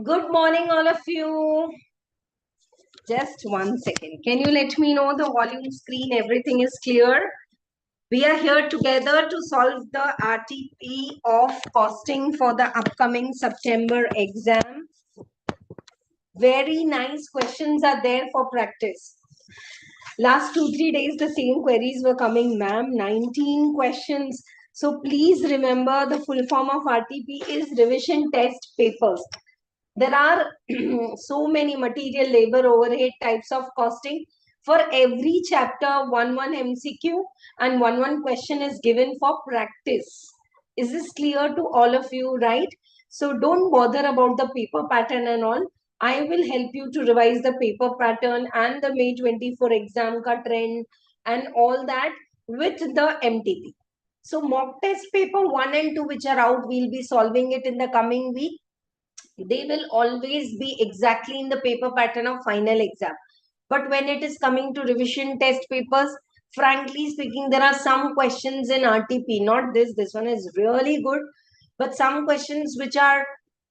Good morning, all of you. Just 1 second. Can you let me know the volume screen? Everything is clear. We are here together to solve the RTP of costing for the upcoming September exam. Very nice questions are there for practice. Last 2-3 days, the same queries were coming, ma'am. 19 questions. So please remember the full form of RTP is revision test papers. There are so many material, labor, overhead types of costing. For every chapter, 1 MCQ and 1 question is given for practice. Is this clear to all of you, right? So don't bother about the paper pattern and all. I will help you to revise the paper pattern and the May 24 exam ka trend and all that with the MTP. So mock test paper 1 and 2 which are out, we'll be solving it in the coming week. They will always be exactly in the paper pattern of final exam. But when it is coming to revision test papers, frankly speaking, there are some questions in RTP, not this one is really good, but some questions which are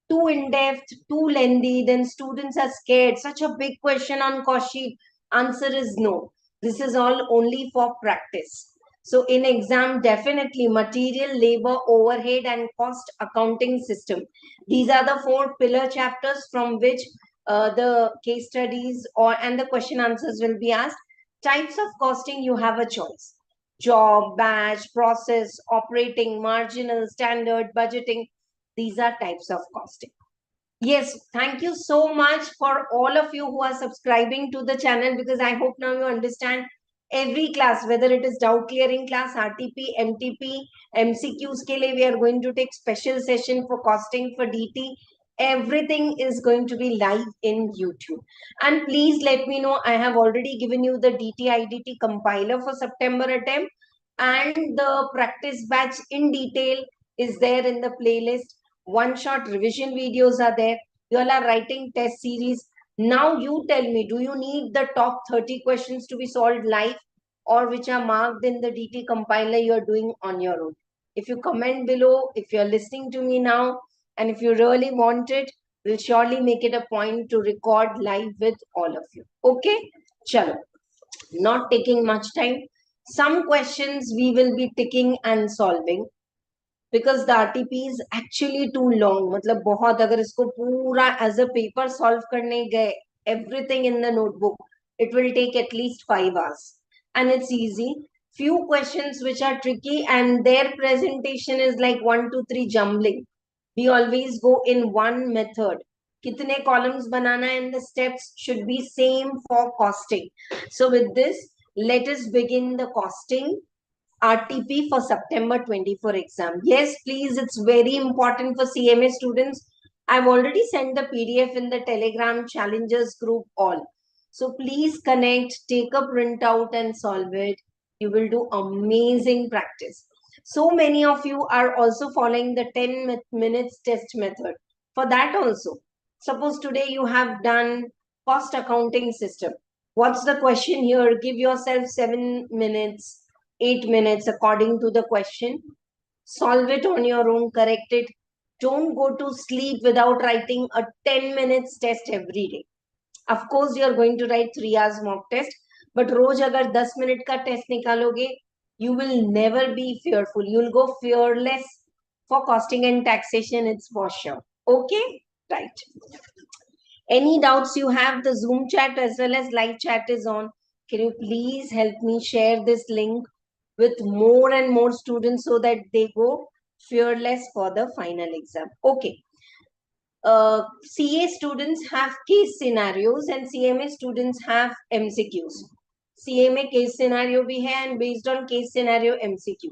too in-depth, too lengthy, then students are scared. Such a big question on cost sheet, answer is no. This is all only for practice. So in exam, definitely material, labor, overhead, and cost accounting system. These are the 4 pillar chapters from which the case studies and the question answers will be asked. Types of costing, you have a choice. Job, batch, process, operating, marginal, standard, budgeting. These are types of costing. Yes, thank you so much for all of you who are subscribing to the channel, because I hope now you understand every class, whether it is doubt clearing class, RTP, MTP, MCQs ke liye we are going to take special session for costing for DT. Everything is going to be live in YouTube. And please let me know, I have already given you the DT IDT compiler for September attempt, and the practice batch in detail is there in the playlist. One-shot revision videos are there. You all are writing test series. Now you tell me, do you need the top 30 questions to be solved live, or which are marked in the DT compiler you are doing on your own? If you comment below, if you're listening to me now, and if you really want it, we'll surely make it a point to record live with all of you. Okay? Chalo. Not taking much time. Some questions we will be ticking and solving, because the RTP is actually too long. मतलब बहुत, अगर इसको पूरा as a paper solve करने गए, everything in the notebook, it will take at least 5 hours. And it's easy. Few questions which are tricky and their presentation is like 1, 2, 3 jumbling. We always go in one method. Kitne columns banana and the steps should be same for costing. So with this, let us begin the costing RTP for September 24 exam. Yes, please, it's very important for CMA students. I've already sent the PDF in the Telegram Challengers group all. So please connect, take a printout and solve it. You will do amazing practice. So many of you are also following the 10 minutes test method. For that also, suppose today you have done cost accounting system. What's the question here? Give yourself 7 minutes, 8 minutes according to the question. Solve it on your own, correct it. Don't go to sleep without writing a 10 minutes test every day. Of course, you are going to write 3 hours mock test, but रोज अगर 10 minute का test निकालोगे, you will never be fearful. You will go fearless for costing and taxation. It's for sure. Okay, right. Any doubts you have, the Zoom chat as well as live chat is on. Can you please help me share this link with more and more students so that they go fearless for the final exam? Okay. CA students have case scenarios and CMA students have MCQs. CMA case scenario bhi hai, and based on case scenario MCQ.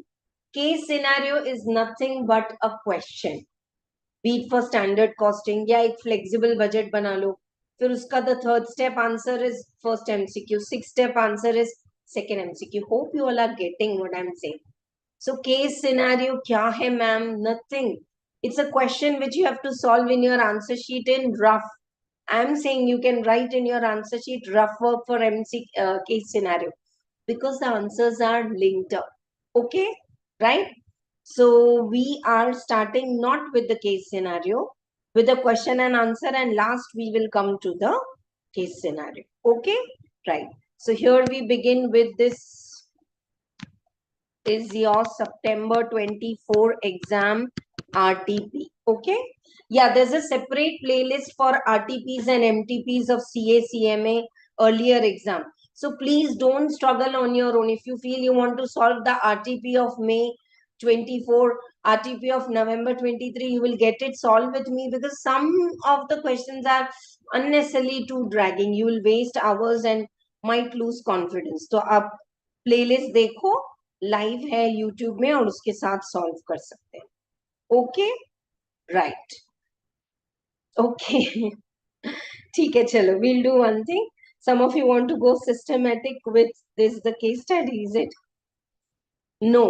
Case scenario is nothing but a question. Beat for standard costing, या एक flexible budget बना लो. फिर उसका the third step answer is first MCQ, six step answer is second MCQ. Hope you all are getting what I am saying. So case scenario क्या है ma'am? Nothing. It's a question which you have to solve in your answer sheet in rough. I'm saying you can write in your answer sheet rough work for MC case scenario, because the answers are linked up. Okay, right? So we are starting not with the case scenario, with the question and answer, and last we will come to the case scenario. Okay, right? So here we begin with this is your September 24 exam RTP. Okay. Yeah, there's a separate playlist for RTPs and MTPs of CA CMA earlier exam. So please don't struggle on your own. If you feel you want to solve the RTP of May 24, RTP of November 23, you will get it solved with me, because some of the questions are unnecessarily too dragging. You will waste hours and might lose confidence. So आप playlist देखो, live है YouTube में, और उसके साथ solve कर सकते हैं. Okay, right, okay. ठीक है, चलो, we'll do one thing. Some of you want to go systematic with this, the case study, is it? No.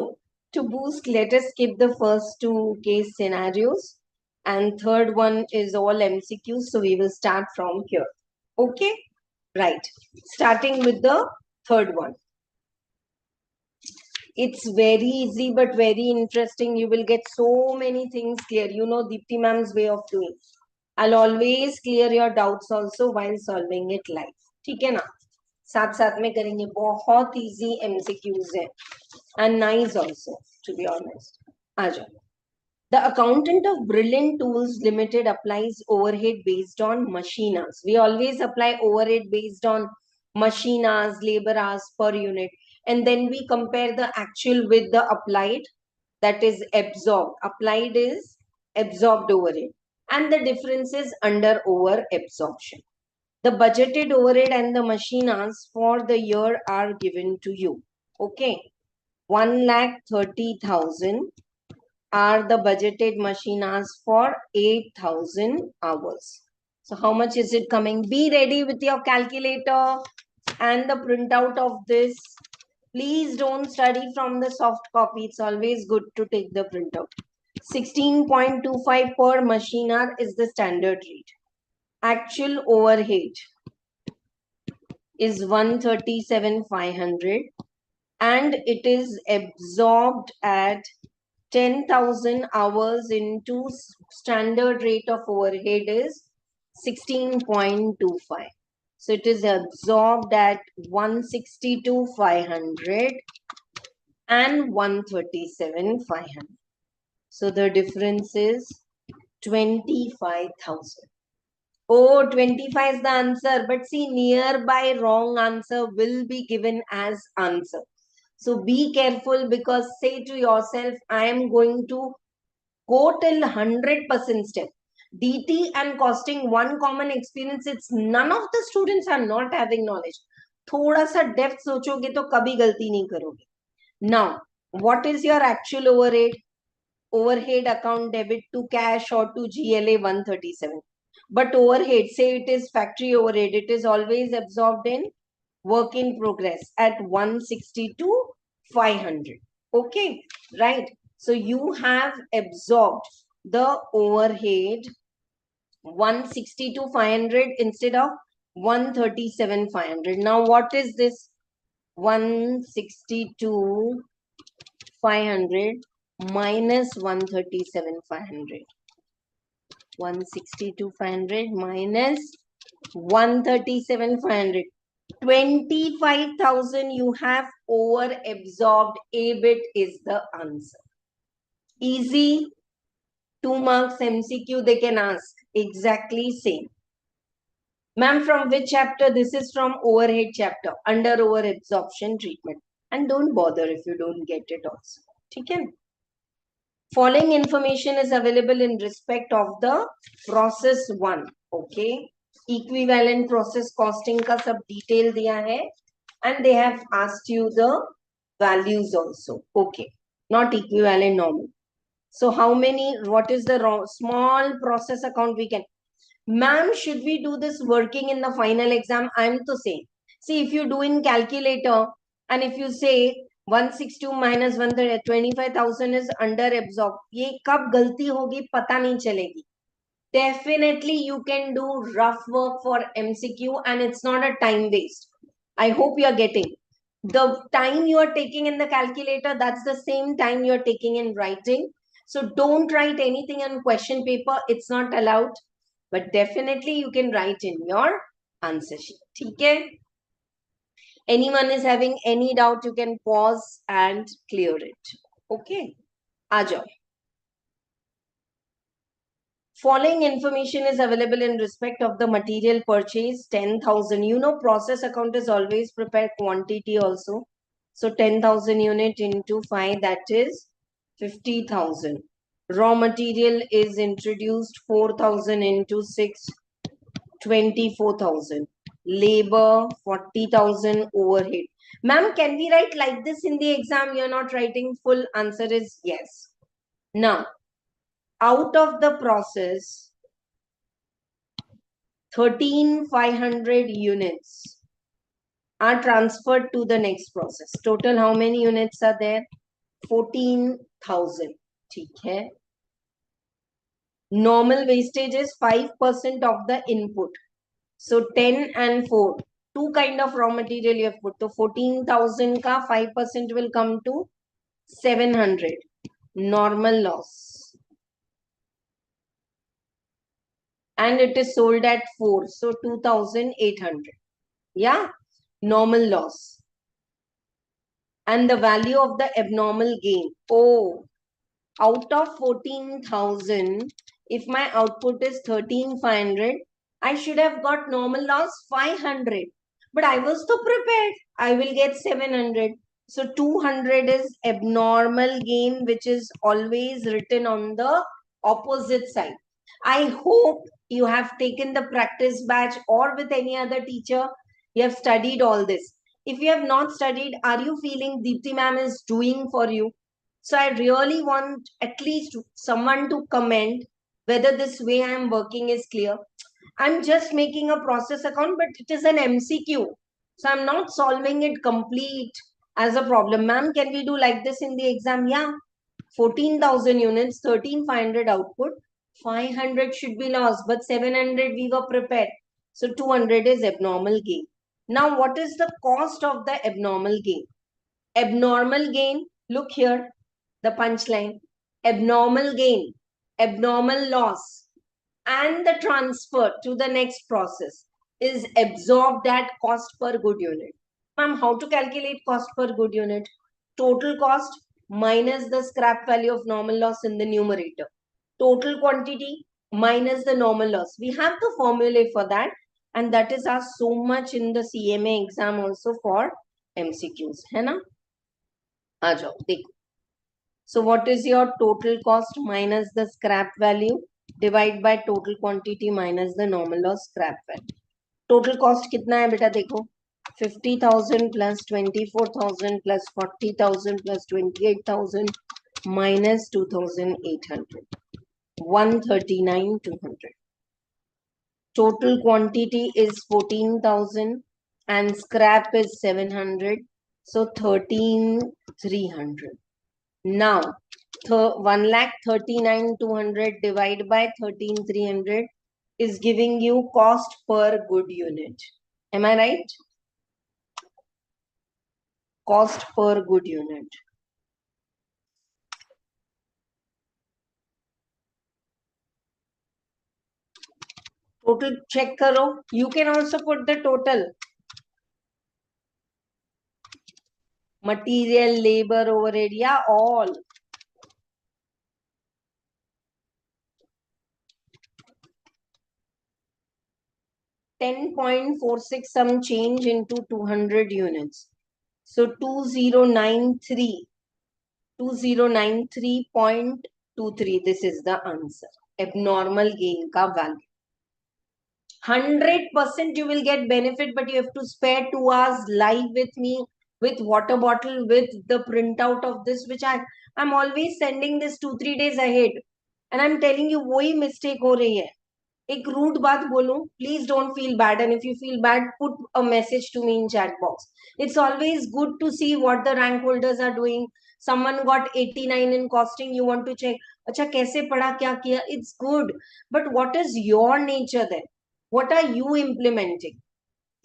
To boost, let us skip the first two case scenarios, and third one is all MCQs, so we will start from here. Okay, right, starting with the third one. It's very easy but very interesting. You will get so many things clear. You know Dipti ma'am's way of doing. I'll always clear your doubts also while solving it live. ठीक है ना? साथ साथ में करेंगे. बहुत easy MCQs है, and nice also, to be honest. आ जाओ. The accountant of Brilliant Tools Limited applies overhead based on machine hours. We always apply overhead based on machine hours, labor hours per unit. And then we compare the actual with the applied, that is absorbed. Applied is absorbed overhead. And the difference is under over absorption. The budgeted overhead and the machine hours for the year are given to you. Okay. 1,30,000 are the budgeted machine hours for 8,000 hours. So how much is it coming? Be ready with your calculator and the printout of this. Please don't study from the soft copy. It's always good to take the printout. 16.25 per machine hour is the standard rate. Actual overhead is 137,500, and it is absorbed at 10,000 hours into standard rate of overhead is 16.25. So it is absorbed at 162,500 and 137,500. So the difference is 25,000. Oh, 25 is the answer. But see, nearby wrong answer will be given as answer. So be careful, because say to yourself, I am going to go till 100% step. DT and costing, one common experience, it's none of the students are not having knowledge. थोड़ा सा depth सोचोगे तो कभी गलती नहीं करोगे. Now, what is your actual overhead? Overhead account debit to cash or to GLA 137. But overhead, say it is factory overhead, it is always absorbed in work in progress at 162,500. Okay, right? So you have absorbed the overhead 162,500 instead of 137,500. Now what is this? 162,500 minus 137,500. 162,500 minus 137,500. 25,000 you have over absorbed. A bit is the answer. Easy. 2 marks MCQ they can ask. Exactly same. Ma'am, from which chapter? This is from overhead chapter, under over absorption treatment. And don't bother if you don't get it also. Okay? Following information is available in respect of the process 1. Okay? Equivalent process costing का सब detail दिया है, and they have asked you the values also. Okay, not equivalent, normal. So how many, what is the small process account we can? Ma'am, should we do this working in the final exam? I'm to say, see, if you do in calculator and if you say 162 minus 125,000 is under absorbed, ये कब गलती होगी पता नहीं चलेगी. Definitely you can do rough work for MCQ and it's not a time waste. I hope you are getting. The time you are taking in the calculator, that's the same time you are taking in writing. So don't write anything on question paper. It's not allowed. But definitely you can write in your answer sheet. Okay? Anyone is having any doubt, you can pause and clear it. Okay? Aajo. Following information is available in respect of the material purchase, 10,000. You know, process account is always prepared quantity also. So 10,000 unit into 5, that is 50,000. Raw material is introduced, 4,000 into 6, 24,000. Labor, 40,000. Overhead. Ma'am, can we write like this in the exam? You're not writing full. Answer is yes. Now, out of the process, 13,500 units are transferred to the next process. Total how many units are there? 14,000. Okay. Normal wastage is 5% of the input. So 10 and 4. Two kind of raw material you have put. So 14,000 ka 5% will come to 700. Normal loss. And it is sold at 4. So 2,800. Yeah. Normal loss. And the value of the abnormal gain. Oh, out of 14,000, if my output is 13,500, I should have got normal loss 500. But I was so prepared. I will get 700. So 200 is abnormal gain, which is always written on the opposite side. I hope you have taken the practice batch or with any other teacher. You have studied all this. If you have not studied, are you feeling Dipti ma'am is doing for you? So I really want at least someone to comment whether this way I am working is clear. I'm just making a process account, but it is an MCQ. So I'm not solving it complete as a problem. Ma'am, can we do like this in the exam? Yeah. 14,000 units, 13,500 output, 500 should be lost, but 700 we were prepared. So 200 is abnormal gain. Now, what is the cost of the abnormal gain? Abnormal gain, look here, the punchline. Abnormal gain, abnormal loss, and the transfer to the next process is absorbed at cost per good unit. Ma'am, how to calculate cost per good unit? Total cost minus the scrap value of normal loss in the numerator. Total quantity minus the normal loss. We have the formula for that, and that is asked so much in the CMA exam also for MCQs. है ना? आ जाओ देखो. So what is your total cost minus the scrap value? Divide by total quantity minus the normal loss scrap value. Total cost कितना है बेटा देखो. 50,000 plus 24,000 plus 40,000 plus 28,000 minus 2,800. 139,200. Total quantity is 14,000 and scrap is 700. So 13,300. Now, 1,39,200 divided by 13,300 is giving you cost per good unit. Am I right? Cost per good unit. Total check karo. You can also put the total. Material, labor, overhead, yeah, all. $10.46 some change into 200 units. So 2093.23. This is the answer. Abnormal gain ka value. 100% you will get benefit, but you have to spare 2 hours live with me with water bottle, with the printout of this, which I'm always sending this 2-3 days ahead, and I'm telling you वही mistake हो रही है. एक rude बात बोलूं, please don't feel bad, and if you feel bad, put a message to me in chat box. It's always good to see what the rank holders are doing. Someone got 89 in costing, you want to check, अच्छा कैसे पढ़ा, क्या किया. It's good, but what is your nature then? What are you implementing?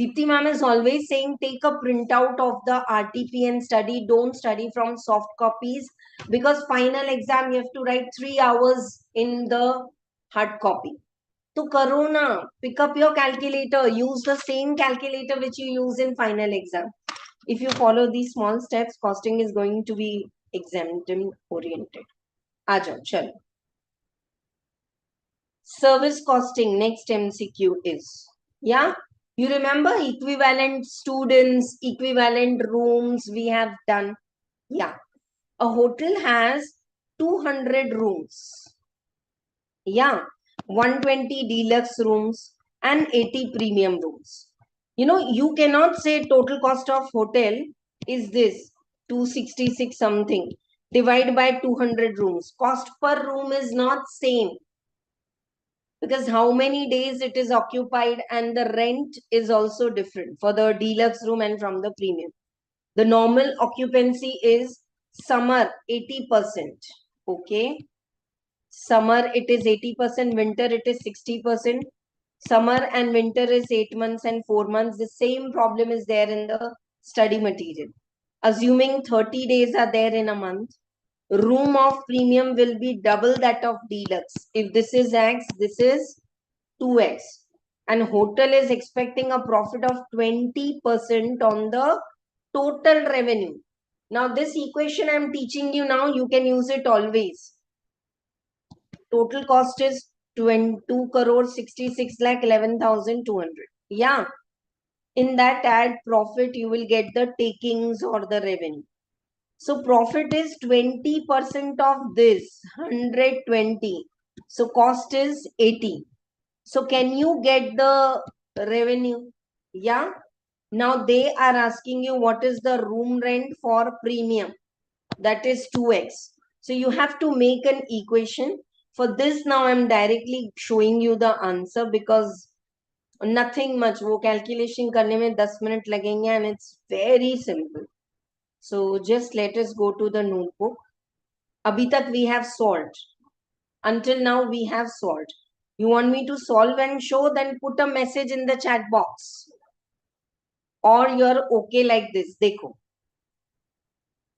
Dipti ma'am is always saying take a printout of the RTP and study. Don't study from soft copies, because final exam you have to write 3 hours in the hard copy. So Karuna, pick up your calculator. Use the same calculator which you use in final exam. If you follow these small steps, costing is going to be exam oriented. Aajo, chalo. Service costing, next MCQ is, yeah, you remember equivalent students, equivalent rooms we have done. Yeah, a hotel has 200 rooms. Yeah, 120 deluxe rooms and 80 premium rooms. You know, you cannot say total cost of hotel is this 266 something, divide by 200 rooms. Cost per room is not same, because how many days it is occupied, and the rent is also different for the deluxe room and from the premium. The normal occupancy is summer 80%. Okay. Summer it is 80%, winter it is 60%. Summer and winter is 8 months and 4 months. The same problem is there in the study material. Assuming 30 days are there in a month, room of premium will be double that of deluxe. If this is X, this is 2x. And hotel is expecting a profit of 20% on the total revenue. Now this equation I'm teaching you now, you can use it always. Total cost is 22 crore 66 lakh 11,200. Yeah. In that add profit, you will get the takings or the revenue. So profit is 20% of this, 120. So cost is 80. So can you get the revenue? Yeah. Now they are asking you what is the room rent for premium. That is 2x. So you have to make an equation. For this now I'm directly showing you the answer, because nothing much. वो calculation करने में 10 minutes लगेंगे, and it's very simple. So just let us go to the notebook. अभी तक we have solved. Until now we have solved. You want me to solve and show, then put a message in the chat box. Or you're okay like this. Dekho.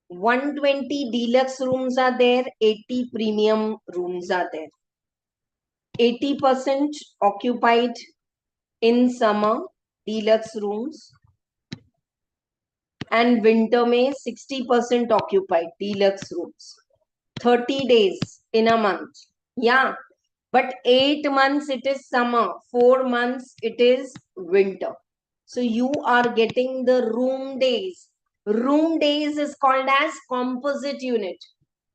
120 deluxe rooms are there, 80 premium rooms are there. 80% occupied in summer, deluxe rooms. And winter में 60% occupied, deluxe rooms. 30 days in a month. Yeah. But 8 months it is summer, 4 months it is winter. So you are getting the room days. Room days is called as composite unit.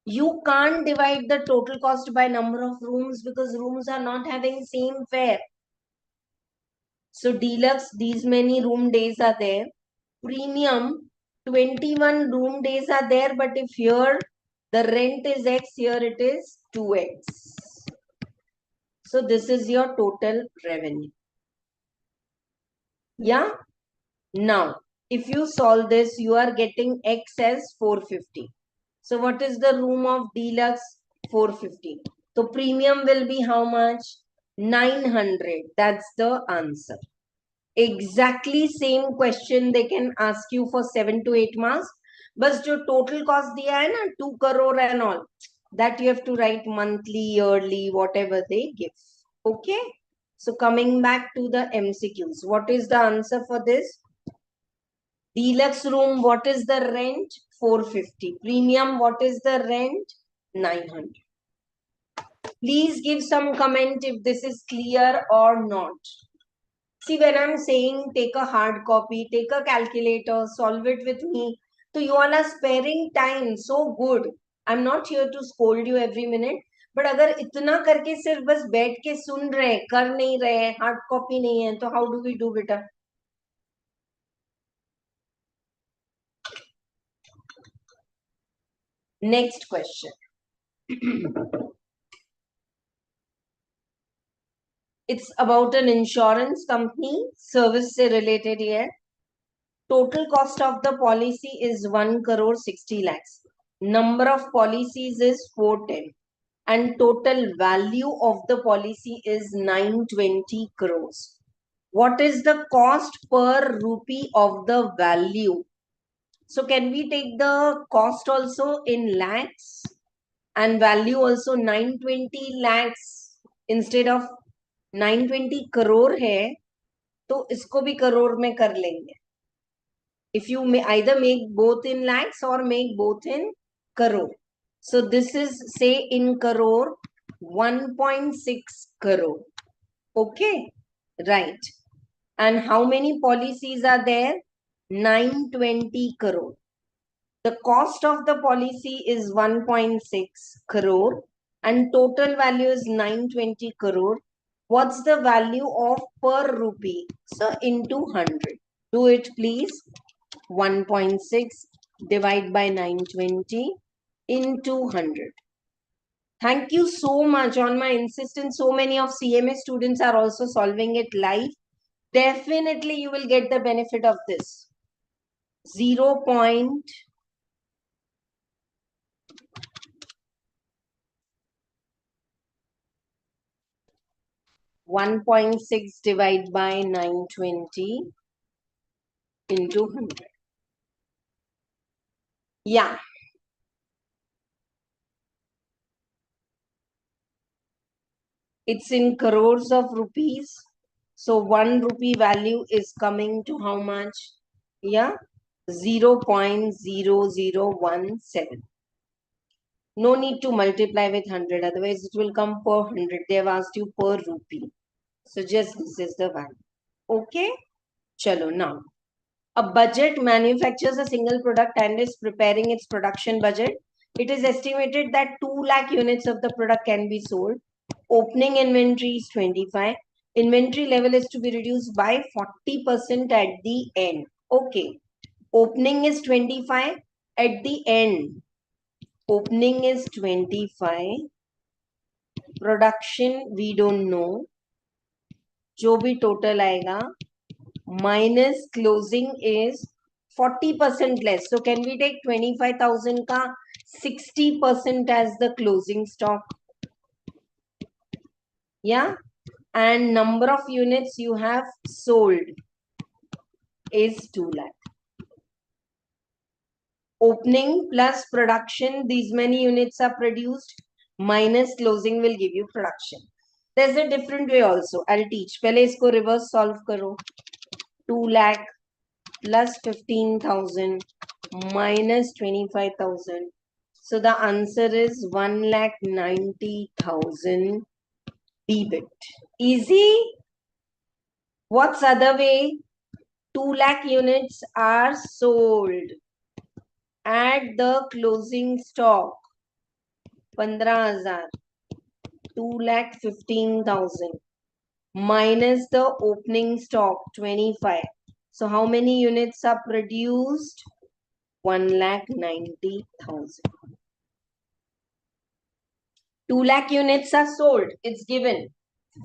You can't divide the total cost by number of rooms, because rooms are not having same fare. So deluxe, these many room days are there. Premium, 21 room days are there, but if here the rent is X, here it is 2X. So this is your total revenue. Yeah. Now, if you solve this, you are getting X as 450. So what is the room of deluxe? 450. So premium will be how much? 900. That's the answer. Exactly same question they can ask you for 7 to 8 marks. But जो total cost दिया है ना, 2 crore and all, that you have to write monthly, yearly, whatever they give. Okay. So coming back to the MCQs, what is the answer for this? Deluxe room, what is the rent? 450. Premium, what is the rent? 900. Please give some comment if this is clear or not. See, when I'm saying take a hard copy, take a calculator, solve it with me, so you all are sparing time. So good. I'm not here to scold you every minute. But अगर इतना करके सिर्फ बस बैठ के सुन रहे, कर नहीं रहे, हार्ड कॉपी नहीं है, तो how do we do बेटा? Next question. It's about an insurance company, service से related here. Total cost of the policy is 1 crore 60 lakhs. Number of policies is 410. And total value of the policy is 920 crores. What is the cost per rupee of the value? So can we take the cost also in lakhs and value also 920 lakhs instead of 920 crore है तो इसको भी करोड़ में कर लेंगे. If you may either make both in lakhs or make both in crore. So this is say in crore 1.6 crore. Okay, right. And how many policies are there? 920 crore. The cost of the policy is 1.6 crore and total value is 920 crore. What's the value of per rupee? So into 100. Do it please. 1.6 divide by 920 into 100. Thank you so much. On my insistence, so many of CMA students are also solving it live. Definitely you will get the benefit of this. 1.6 divided by 920 into 100. Yeah. It's in crores of rupees. So 1 rupee value is coming to how much? Yeah. 0.0017. No need to multiply with 100. Otherwise it will come per 100. They have asked you per rupee. So just this is the value. Okay. Chalo now. A budget manufactures a single product and is preparing its production budget. It is estimated that 2 lakh units of the product can be sold. Opening inventory is 25. Inventory level is to be reduced by 40% at the end. Okay. Opening is 25. At the end, opening is 25. Production, we don't know. जो भी total आएगा minus closing is 40% less. So can we take 25,000 ka 60% as the closing stock? Yeah. And number of units you have sold is 2 lakh. Opening plus production, these many units are produced, minus closing will give you production. There's a different way also. I'll teach. Pehle isko reverse solve karo. 2 lakh plus 15,000 minus 25,000. So the answer is 1,90,000 EBIT. Easy. What's other way? 2 lakh units are sold at the closing stock. 15,000. 2,15,000 minus the opening stock 25. So how many units are produced? 1,90,000. 2 lakh units are sold. It's given.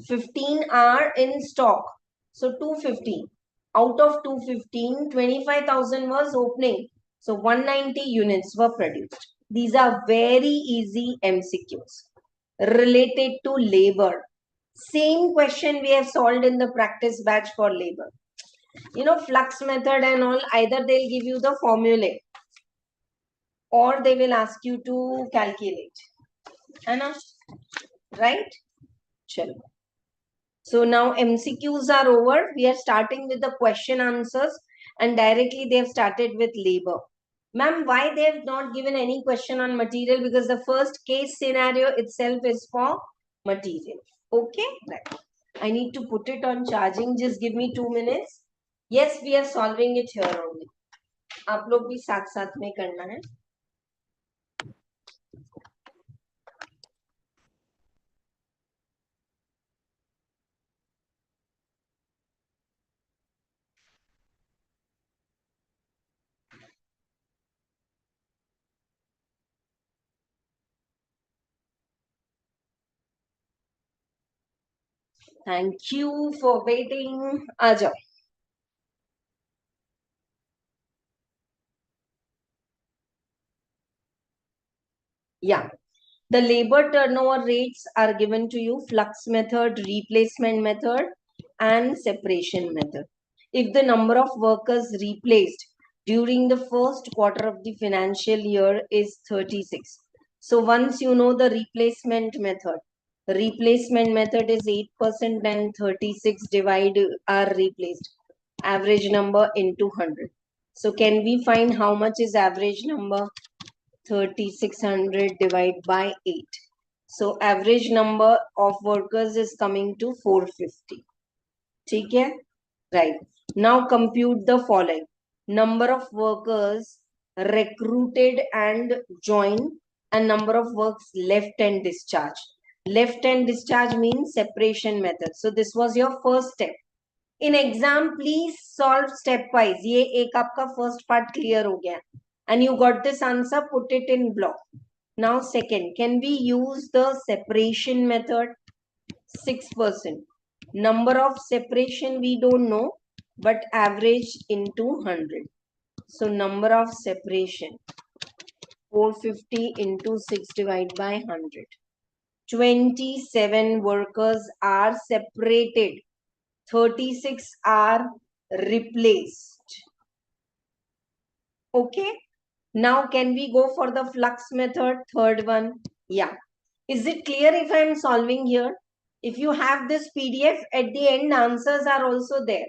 15 are in stock. So 250. Out of 215, 25,000 was opening. So 190 units were produced. These are very easy MCQs related to labor. Same question we have solved in the practice batch for labor. You know, flux method and all, either they'll give you the formulae or they will ask you to calculate. Anna, right? Chalo. So now MCQs are over. We are starting with the question answers and directly they have started with labor. Ma'am, why they have not given any question on material? Because the first case scenario itself is for material. Okay, right. I need to put it on charging. Just give me 2 minutes. Yes, we are solving it here only. आप लोग भी साथ साथ में करना है. Thank you for waiting. Aja. Yeah. The labor turnover rates are given to you: flux method, replacement method, and separation method. If the number of workers replaced during the first quarter of the financial year is 36. So once you know the replacement method is 8% and 36 divide are replaced. Average number into 100. So can we find how much is average number? 3600 divided by 8. So average number of workers is coming to 450. ठीक है? Right. Now compute the following. Number of workers recruited and joined, and number of works left and discharged. Left and discharge means separation method. So this was your first step. In exam, please solve stepwise. ये एक आपका first part clear हो गया. And you got this answer, put it in block. Now second, can we use the separation method? 6%. Number of separation we don't know, but average into 100. So number of separation, 450 into 6 divided by 100. 27 workers are separated. 36 are replaced. Okay. Now can we go for the flux method? Third one. Yeah. Is it clear if I am solving here? If you have this PDF, at the end answers are also there.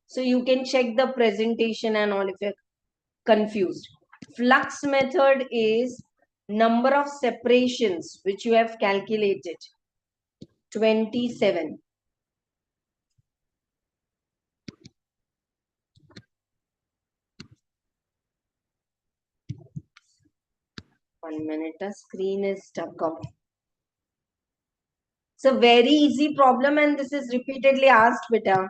So you can check the presentation and all if you're confused. Flux method is number of separations which you have calculated. 27. One minute, the screen is stuck up. It's a very easy problem and this is repeatedly asked, beta.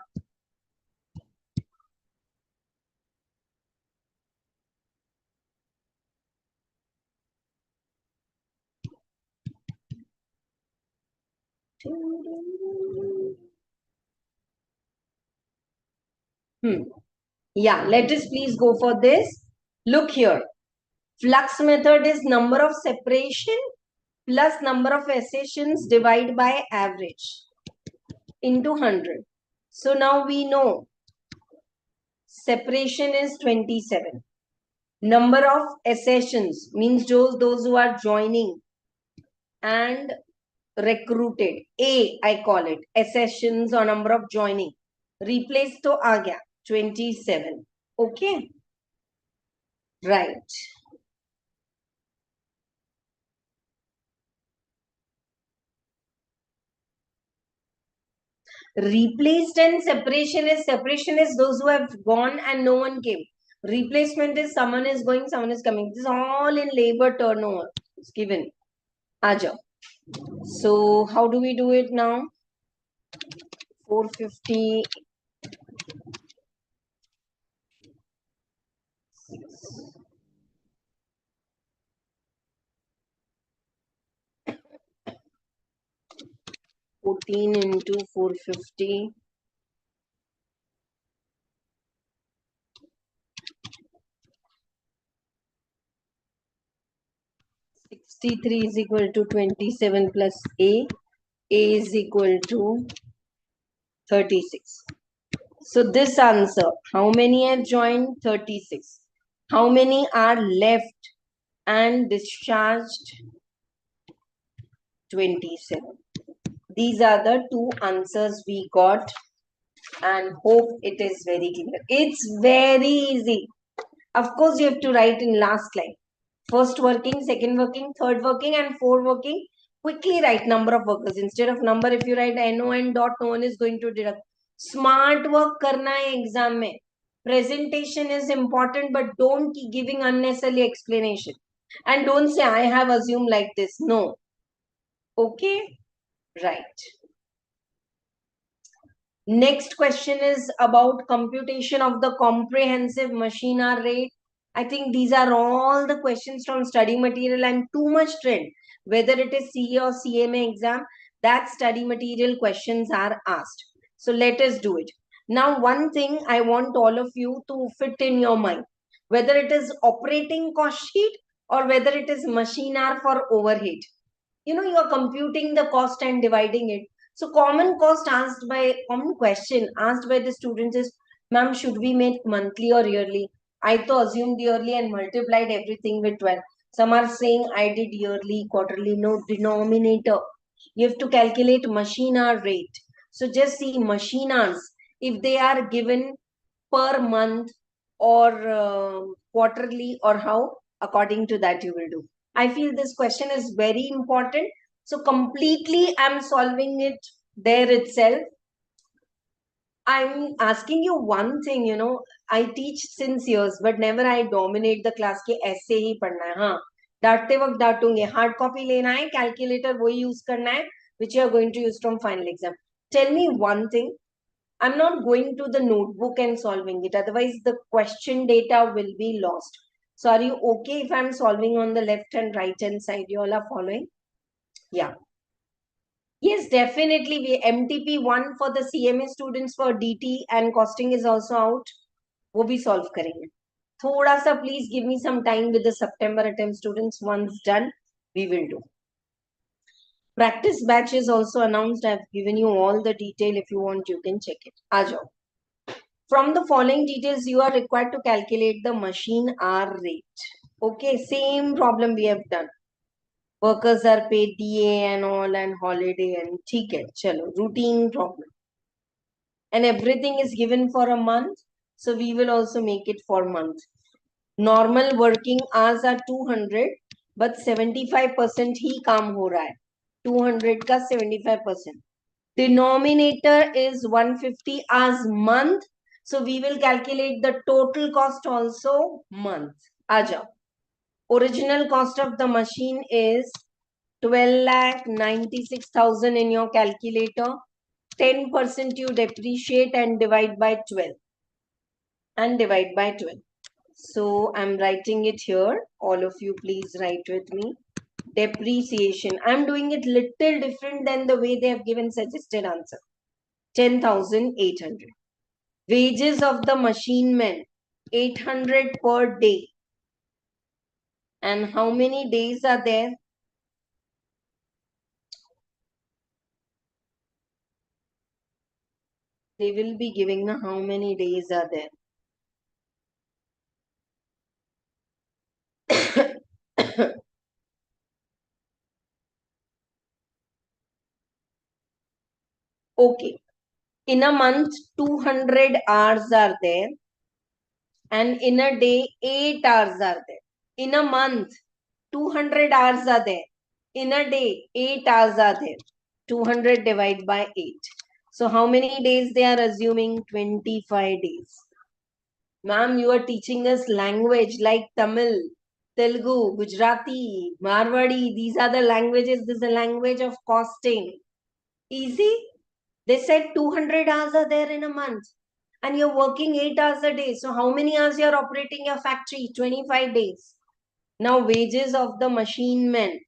Yeah, let us please go for this. Look here. Flux method is number of separation plus number of accessions divided by average into 100. So now we know separation is 27. Number of accessions means those who are joining and recruited. A, I call it. Accessions or number of joining. Replace to aa gaya 27. Okay. Right. Replaced and separation is those who have gone and no one came. Replacement is someone is going, someone is coming. This is all in labor turnover. It's given. Aja. So how do we do it now? 450. 14 into 450. 63 is equal to 27 plus A. A is equal to 36. So this answer, how many have joined? 36. How many are left and discharged? 27. These are the two answers we got and hope it is very clear. It's very easy. Of course, you have to write in last line. First working, second working, third working and fourth working. Quickly write number of workers. Instead of number, if you write NO and dot, no one is going to deduct. Smart work karna hai exam mein. Presentation is important, but don't keep giving unnecessary explanation. And don't say, I have assumed like this. No. Okay? Right. Next question is about computation of the comprehensive machine hour rate. I think these are all the questions from study material and too much trend. Whether it is CA or CMA exam, that study material questions are asked. So let us do it. Now, one thing I want all of you to fit in your mind, whether it is operating cost sheet or whether it is machine hour for overhead. You know, you are computing the cost and dividing it. So common question asked by the students is, ma'am, should we make monthly or yearly? I to assumed yearly and multiplied everything with 12. Some are saying I did yearly, quarterly. No, denominator. You have to calculate machine hour rate. So just see machine hours. If they are given per month or quarterly or how, according to that you will do. I feel this question is very important. So completely I'm solving it there itself. I'm asking you one thing, you know, I teach since years, but never I dominate the class के ऐसे ही पढ़ना है. हाँ, डांटते वक्त डांटूंगे. Hard copy लेना है, calculator वही यूज करना है, which you are going to use from final exam. Tell me one thing. I'm not going to the notebook and solving it. Otherwise, the question data will be lost. So are you okay if I'm solving on the left and right hand side? You all are following? Yeah. Yes, definitely. We MTP 1 for the CMA students for DT and costing is also out. वो भी solve करेंगे. थोड़ा सा please give me some time with the September attempt students. Once done, we will do. Practice batch is also announced. I've given you all the detail. If you want, you can check it. आ जाओ. From the following details, you are required to calculate the machine hour rate. Okay, same problem we have done. Workers are paid DA and all and holiday and ठीक है, चलो, routine problem. And everything is given for a month. So we will also make it for month. Normal working hours are 200, but 75% ही काम हो रहा है. 200 का 75%. Denominator is 150 hours month. So we will calculate the total cost also month. Aja. Original cost of the machine is 12,96,000 in your calculator. 10% you depreciate and divide by 12. And divide by 12. So I'm writing it here. All of you please write with me. Depreciation. I'm doing it little different than the way they have given suggested answer. 10,800. Wages of the machine men, 800 per day. And how many days are there? They will be giving the how many days are there. Okay. In a month, 200 hours are there. And in a day, 8 hours are there. In a month, 200 hours are there. In a day, 8 hours are there. 200 divided by 8. So how many days they are assuming? 25 days. Ma'am, you are teaching us language like Tamil, Telugu, Gujarati, Marwadi. These are the languages. This is the language of costing. Easy? They said 200 hours are there in a month. And you're working 8 hours a day. So how many hours you're operating your factory? 25 days. Now wages of the machine men.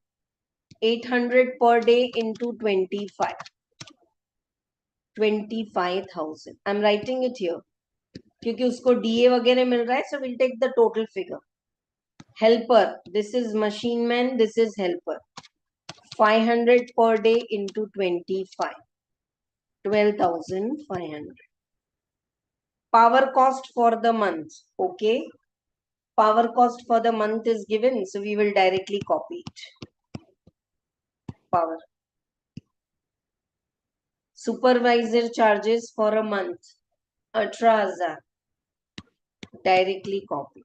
800 per day into 25. 25,000. I'm writing it here. क्योंकि उसको DA वगैरह मिल रहा है. So we'll take the total figure. Helper. This is machine man. This is helper. 500 per day into 25. 12,500. Power cost for the month. Okay. Power cost for the month is given. So we will directly copy it. Power. Supervisor charges for a month. 18,000. Directly copy.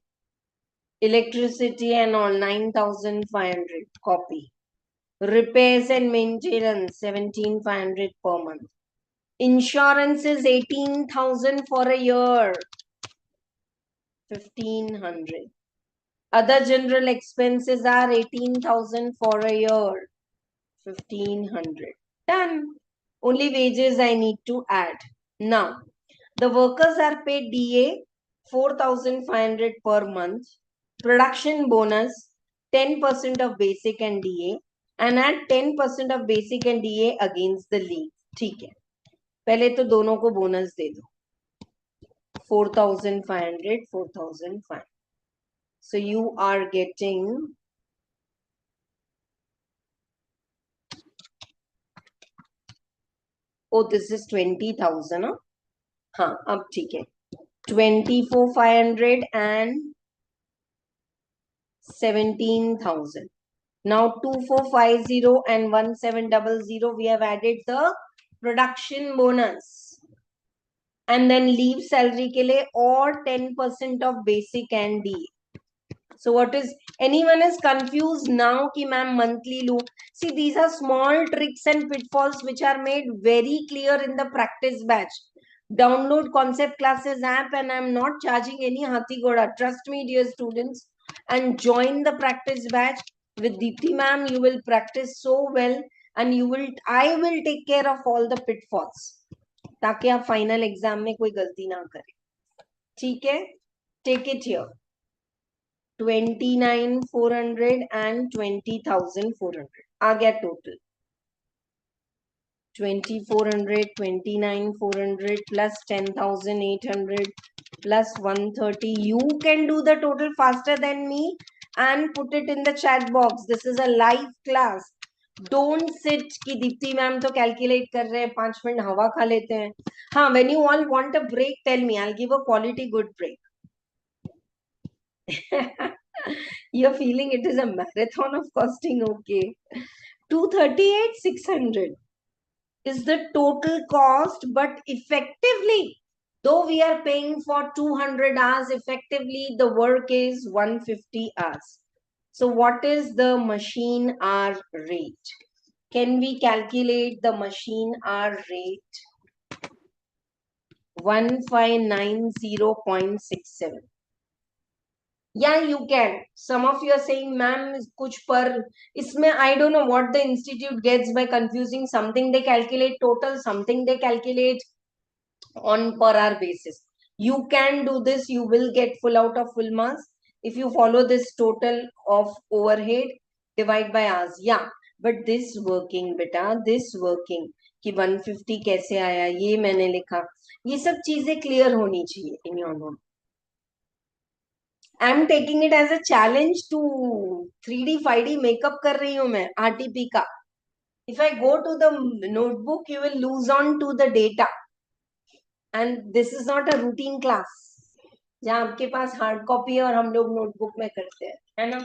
Electricity and all 9,500. Copy. Repairs and maintenance 17,500 per month. Insurance is 18,000 for a year. 1,500. Other general expenses are 18,000 for a year. 1,500. Done. Only wages I need to add. Now, the workers are paid DA 4,500 per month. Production bonus 10% of basic and DA. and add 10% of basic and DA against the leave. ठीक है, पहले तो दोनों को bonus दे दो. 4,500, 4,500. So you are getting this is 20,000. हाँ, अब ठीक है. 24,500 and 17,000. Now 2450 and 1700, we have added the production bonus. And then leave salary के लिए or 10% of basic and DA. So what is, anyone is confused now ki ma'am monthly lu? See, these are small tricks and pitfalls which are made very clear in the practice batch. Download Concept Classes app and I'm not charging any Hathi Goda. Trust me, dear students, and join the practice batch with Dipti ma'am. You will practice so well and I will take care of all the pitfalls. ताकि आप final exam में कोई गलती ना करें. ठीक है? Take it here. 29,400 and 20,400 आ गया total. 2,400, 29,400 plus 10,800 plus 130. You can do the total faster than me and put it in the chat box. This is a live class. Don't sit कि Deepti ma'am तो calculate कर रहे हैं, 5 minute हवा खा लेते हैं. हाँ, when you all want a break, tell me. I'll give a quality good break. You're feeling it is a marathon of costing, okay. 238,600 is the total cost, but effectively, though we are paying for 200 hours, effectively the work is 150 hours. So what is the machine hour rate? Can we calculate the machine hour rate? 1590.67. Yeah, you can. Some of you are saying, ma'am, kuch par. Isme, I don't know what the institute gets by confusing. Something they calculate total, something they calculate on per hour basis. You can do this. You will get full out of full marks if you follow this total of overhead divide by hours. Yeah, but this working, beta, this working कि 150 कैसे आया, ये मैंने लिखा. ये सब चीजें clear होनी चाहिए in your note. I'm taking it as a challenge to 3D 5D makeup कर रही हूँ मैं RTP का. If I go to the notebook, you will lose on to the data. And this is not a routine class. जहाँ आपके पास hard copy है और हम लोग notebook में करते हैं, है ना?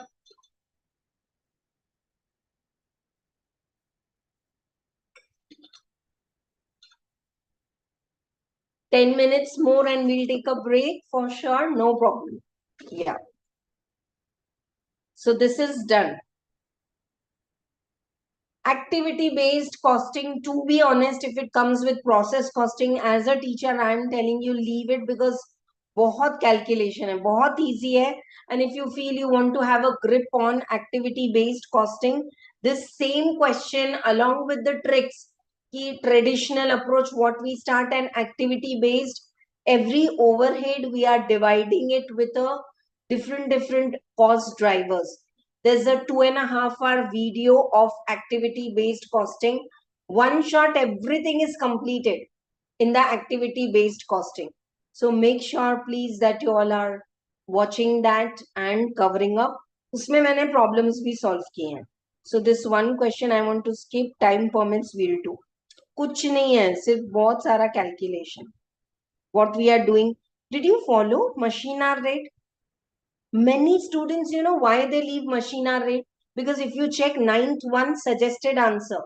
Ten minutes more and we'll take a break for sure. No problem. Yeah. So this is done. Activity based costing, to be honest, if it comes with process costing, as a teacher I am telling you, leave it, because बहुत calculation है, बहुत easy है. And if you feel you want to have a grip on activity based costing, this same question along with the tricks, ki traditional approach what we start, and activity based, every overhead we are dividing it with a different cost drivers. There's a 2.5 hour video of activity based costing. One shot, everything is completed in the activity based costing. So make sure please that you all are watching that and covering up. उसमें मैंने problems भी solve किए हैं. So this one question I want to skip. Time permits, we'll do. कुछ नहीं है, सिर्फ बहुत सारा calculation. What we are doing. Did you follow machine hour rate? Many students, you know why they leave machine hour rate? Because if you check ninth one suggested answer,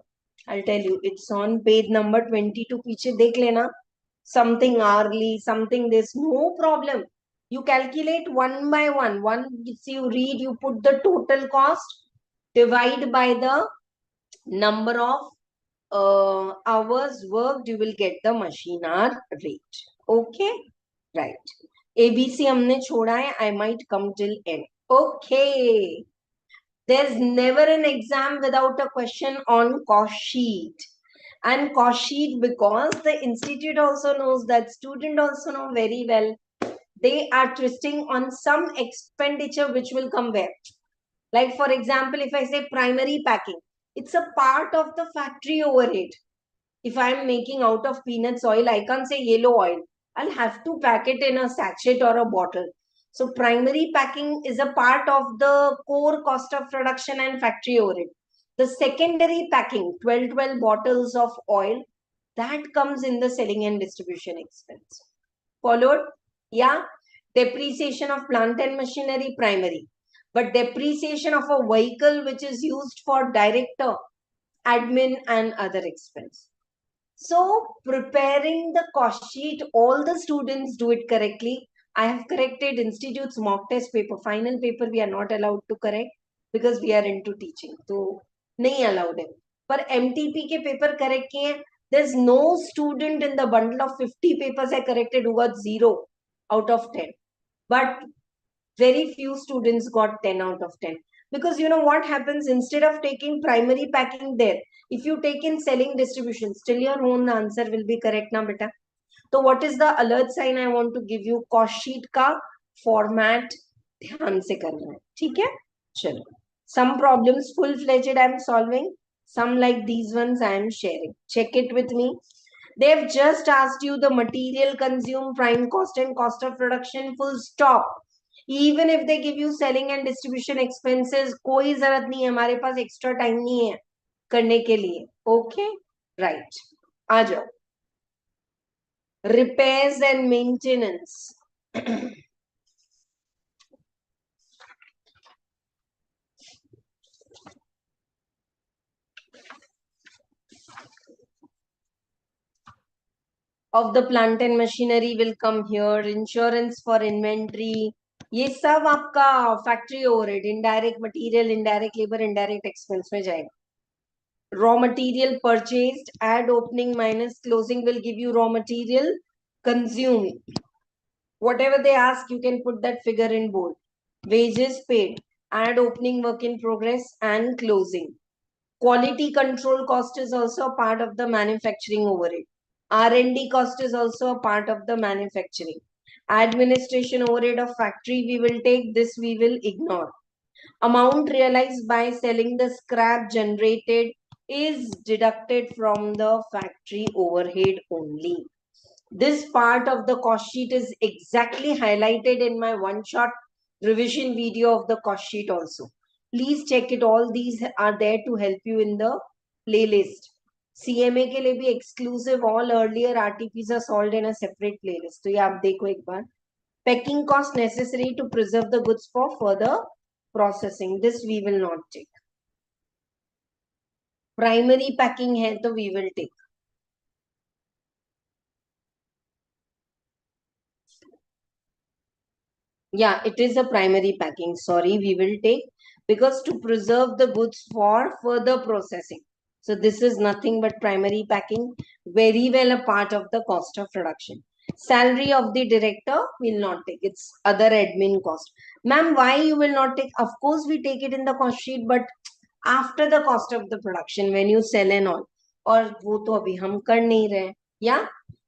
I'll tell you, it's on page number 22. पीछे देख लेना. Something hourly, something this, no problem. You calculate one by one. Once you read, you put the total cost, divide by the number of hours worked, you will get the machine hour rate. Okay, right. ABC हमने छोड़ा है. I might come till end. Okay. There's never an exam without a question on cost sheet. And cost sheet, because the institute also knows that, student also know very well, they are twisting on some expenditure which will come where. Like for example, if I say primary packing, It's a part of the factory overhead. If I'm making out of peanuts oil, I can't say yellow oil. I'll have to pack it in a sachet or a bottle. So primary packing is a part of the core cost of production and factory overhead. The secondary packing, 12 bottles of oil, that comes in the selling and distribution expense. Followed? Yeah. Depreciation of plant and machinery, primary. But depreciation of a vehicle which is used for director, admin and other expense. So preparing the cost sheet, all the students do it correctly. I have corrected institute's mock test paper. Final paper we are not allowed to correct because we are into teaching. So nahi allowed hai. पर MTP के paper correct किए हैं. There's no student in the bundle of 50 papers I corrected who got 0 out of 10. But very few students got 10 out of 10. Because you know what happens, instead of taking primary packing there, if you take in selling distribution, still your own answer will be correct now, beta. So what is the alert sign I want to give you? Cost sheet का format ध्यान से करना है, ठीक है? चलो. Some problems full-fledged I am solving. Some like these ones I am sharing. Check it with me. They've just asked you the material consumed, prime cost and cost of production, full stop. Even if they give you selling and distribution expenses, कोई जरूरत नहीं है, हमारे पास extra time नहीं है करने के लिए. Okay, right. आ जाओ. Repairs and maintenance. Of the plant and machinery will come here. Insurance for inventory. ये सब आपका factory overhead, indirect material, indirect labor, indirect expense में जाएगा. Raw material purchased, add opening minus closing will give you raw material consumed. Whatever they ask, you can put that figure in bold. Wages paid, add opening work in progress and closing. Quality control cost is also a part of the manufacturing overhead. R&D cost is also a part of the manufacturing. Administration overhead of factory we will take, this we will ignore. Amount realized by selling the scrap generated is deducted from the factory overhead only. This part of the cost sheet is exactly highlighted in my one-shot revision video of the cost sheet also. Please check it. All these are there to help you in the playlist. CMA के लिए भी exclusive, all earlier RTPs are solved in a separate playlist. तो ये आप देखो एक बार. Packing cost necessary to preserve the goods for further processing. This we will not take. Primary packing है तो we will take. Yeah, it is a primary packing. Sorry, we will take, because to preserve the goods for further processing. So this is nothing but primary packing, very well a part of the cost of production. Salary of the director will not take. It's other admin cost. Ma'am, why you will not take? Of course, we take it in the cost sheet, but after the cost of the production, when you sell and all. और वो तो अभी हम कर नहीं रहे. Yeah.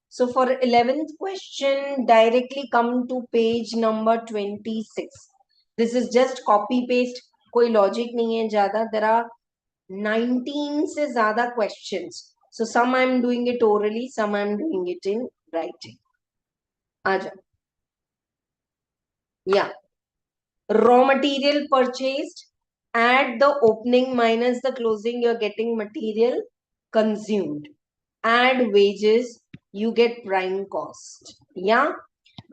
So for 11th question, directly come to page number 26. This is just copy paste. कोई logic नहीं है ज़्यादा. There are 19 से ज़्यादा questions. So some I am doing it orally, some I am doing it in writing. आ जाओ. Yeah. Raw material purchased. Add the opening minus the closing. You're getting material consumed. Add wages. You get prime cost. Yeah.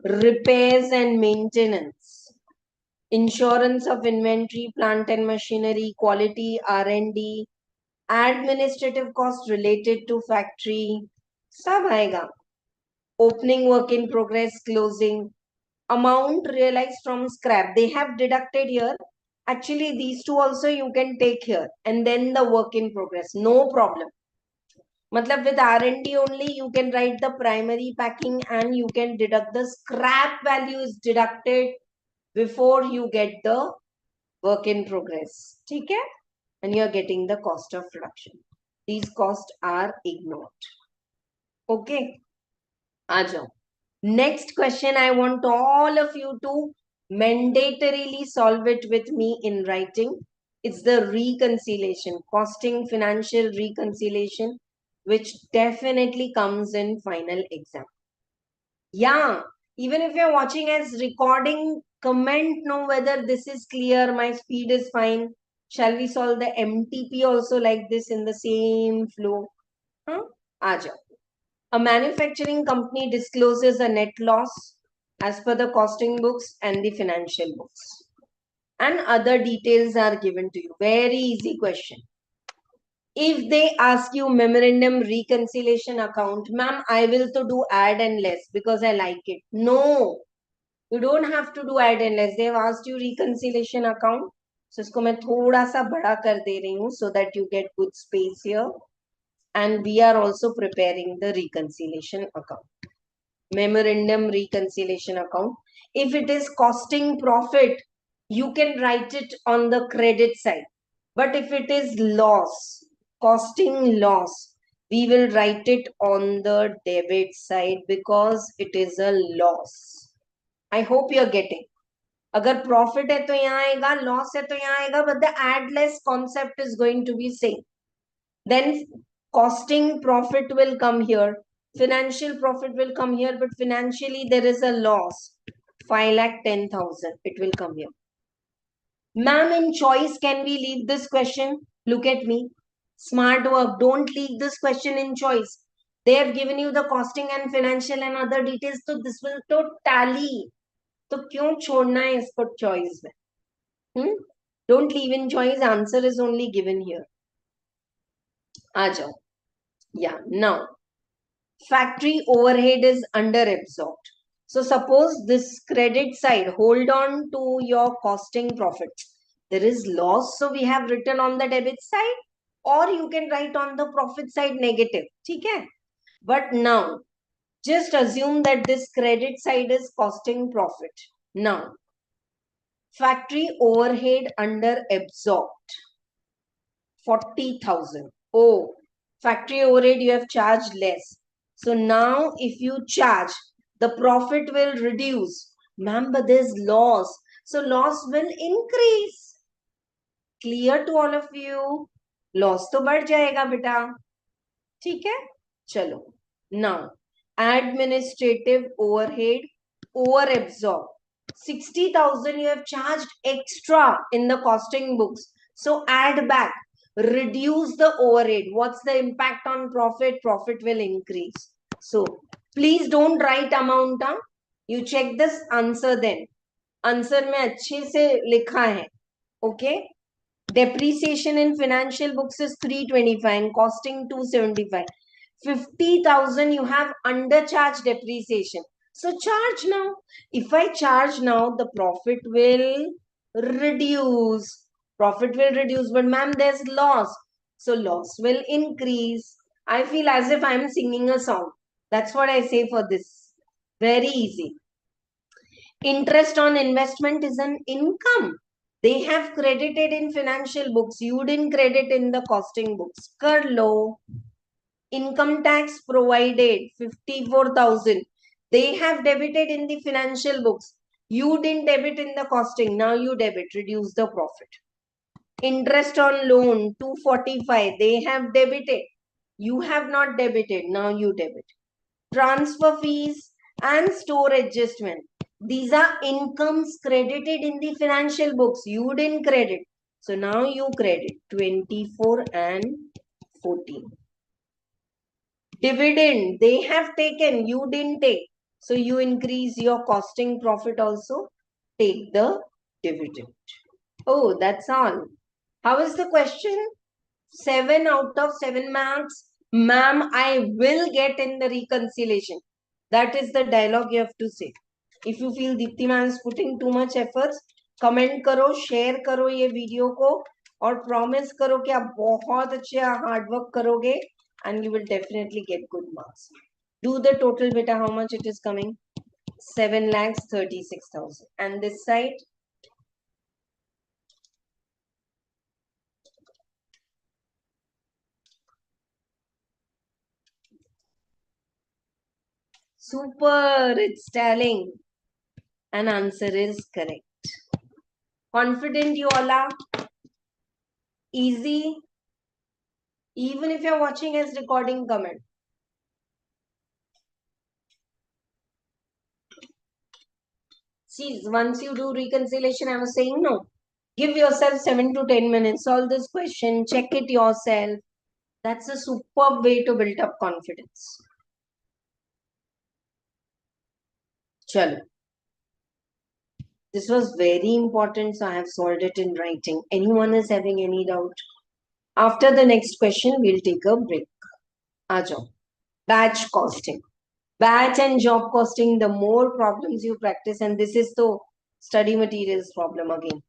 Repairs and maintenance, insurance of inventory, plant and machinery, quality, R&D, administrative costs related to factory, सब आएगा. Opening work in progress, closing, amount realized from scrap. They have deducted here. Actually, these two also you can take here, and then the work in progress. No problem. Matlab with R&D only you can write the primary packing and you can deduct the scrap value is deducted before you get the work in progress. Okay? And you are getting the cost of production. These costs are ignored. Okay? Aajo. Next question, I want all of you to mandatorily solve it with me in writing. It's the reconciliation, costing financial reconciliation, which definitely comes in final exam. Yeah, even if you're watching as recording, comment know whether this is clear, my speed is fine. Shall we solve the MTP also like this in the same flow? Huh? Aja. A manufacturing company discloses a net loss as per the costing books and the financial books. And other details are given to you. Very easy question. If they ask you memorandum reconciliation account, ma'am, I will to do add and less because I like it. No, you don't have to do add and less. They have asked you reconciliation account. So इसको मैं थोड़ा सा बड़ा कर दे रही हूँ so that you get good space here. And we are also preparing the reconciliation account. Memorandum reconciliation account. If it is costing profit, you can write it on the credit side. But if it is loss, costing loss, we will write it on the debit side because it is a loss. I hope you are getting. अगर profit है तो यहाँ आएगा, loss है तो यहाँ आएगा, but the add less concept is going to be same. Then costing profit will come here, financial profit will come here, but financially there is a loss, 5,10,000, it will come here. Ma'am, in choice, can we leave this question? Look at me. Smart work. Don't leave this question in choice. They have given you the costing and financial and other details, so this will to tally. तो क्यों छोड़ना है इसको choice में? Don't leave in choice. Answer is only given here. आ जाओ. Yeah. Now, factory overhead is under absorbed. So suppose this credit side, hold on to your costing profit. There is loss, so we have written on the debit side, or you can write on the profit side negative. Okay? But now, just assume that this credit side is costing profit. Now, factory overhead under absorbed, 40,000. Oh, factory overhead you have charged less. So now if you charge, the profit will reduce. Ma'am, but there's loss. So loss will increase. Clear to all of you? Loss तो बढ़ जाएगा बेटा. ठीक है? चलो. Now, administrative overhead over absorb. 60,000 you have charged extra in the costing books. So add back. Reduce the overhead. What's the impact on profit? Profit will increase. So please don't write amount. You check this answer then. Answer में अच्छे से लिखा है. Okay. Depreciation in financial books is 325 and costing 275. 50,000 you have undercharged depreciation. So charge now. If I charge now, the profit will reduce. Profit will reduce, but ma'am, there's loss. So loss will increase. I feel as if I'm singing a song. That's what I say for this. Very easy. Interest on investment is an income. They have credited in financial books. You didn't credit in the costing books. Kar lo. Income tax provided 54,000. They have debited in the financial books. You didn't debit in the costing. Now you debit. Reduce the profit. Interest on loan 245. They have debited. You have not debited. Now you debit. Transfer fees and store adjustment. These are incomes credited in the financial books. You didn't credit. So now you credit 24 and 14. Dividend, they have taken, you didn't take. So you increase your costing profit also. Take the dividend. Oh, that's all. How is the question? 7 out of 7 marks. Ma'am, I will get in the reconciliation. That is the dialogue you have to say. If you feel Dipti ma'am is putting too much efforts, comment करो, share करो ये video को और promise करो कि आप बहुत अच्छे hard work करोगे and you will definitely get good marks. Do the total beta, how much it is coming? 7,36,000. And this side? Super, it's telling. And answer is correct. Confident you all are? Easy. Even if you're watching as recording, comment. See, once you do reconciliation, I was saying no. Give yourself 7 to 10 minutes. Solve this question. Check it yourself. That's a superb way to build up confidence. Chalo. This was very important, so I have solved it in writing. Anyone is having any doubt? After the next question, we'll take a break. Aajo. Batch costing. Batch and job costing, the more problems you practice, and this is the study materials problem again.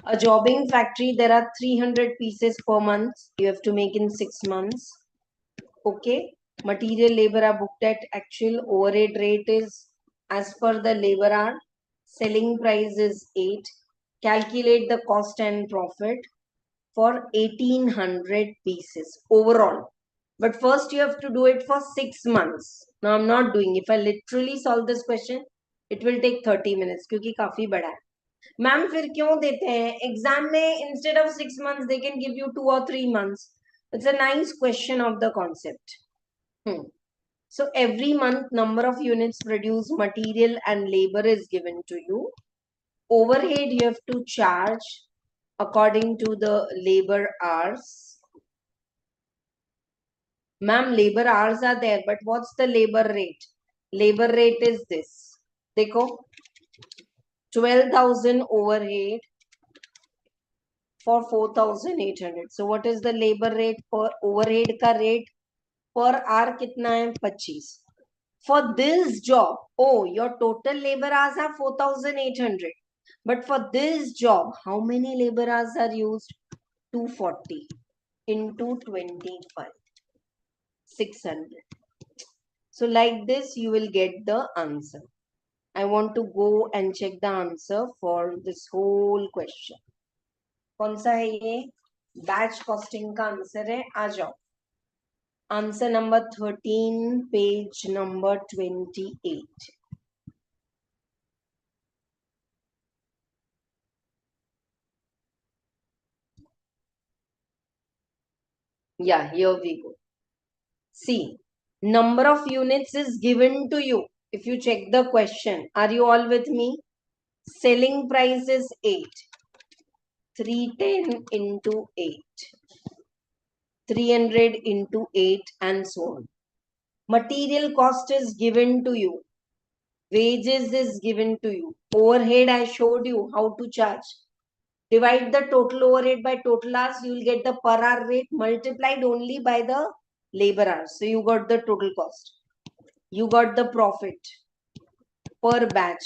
A jobbing factory, there are 300 pieces per month. You have to make in 6 months. Okay. Material labor are booked at actual overhead rate is as per the labor hour. Selling price is 8. Calculate the cost and profit for 1800 pieces overall. But first you have to do it for 6 months. Now I'm not doing. If I literally solve this question, it will take 30 minutes क्योंकि काफी बड़ा है. Ma'am फिर क्यों देते हैं exam में instead of 6 months they can give you 2 or 3 months. It's a nice question of the concept. So every month number of units produced, material and labor is given to you. Overhead you have to charge according to the labor hours. Ma'am, labor hours are there, but what's the labor rate? Labor rate is this. देखो 12,000 overhead for 4,800. So what is the labor rate per overhead का rate per hour कितना है 25. For this job, oh, your total labor hours are 4,800. But for this job, how many labor hours are used? 240 into 25. 600. So like this, you will get the answer. I want to go and check the answer for this whole question. कौन सा है ये? Batch costing का answer है. आ जाओ. Answer number 13, page number 28. Yeah, here we go. See, number of units is given to you. If you check the question, are you all with me? Selling price is 8. 310 into 8. 300 into 8 and so on. Material cost is given to you. Wages is given to you. Overhead, I showed you how to charge. Divide the total overhead by total hours, you will get the per hour rate multiplied only by the labor hours. So you got the total cost. You got the profit per batch.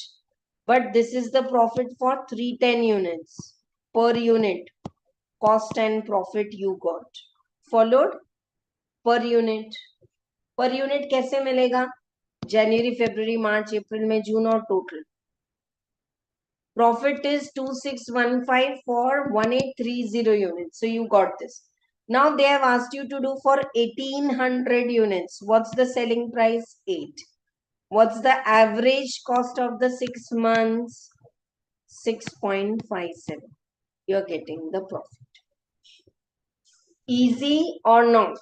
But this is the profit for 310 units per unit. Cost and profit you got. Followed? Per unit. Per unit कैसे मिलेगा? January, February, March, April, May, June और total. Profit is 2615 for 1830 units. So you got this. Now they have asked you to do for 1800 units. What's the selling price? 8. What's the average cost of the 6 months? 6.57. You're getting the profit. Easy or not?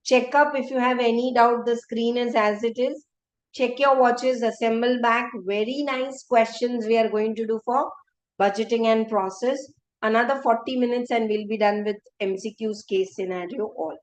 Check up if you have any doubt. The screen is as it is. Check your watches, assemble back. Very nice questions we are going to do for budgeting and process. Another 40 minutes and we'll be done with MCQ's case scenario all.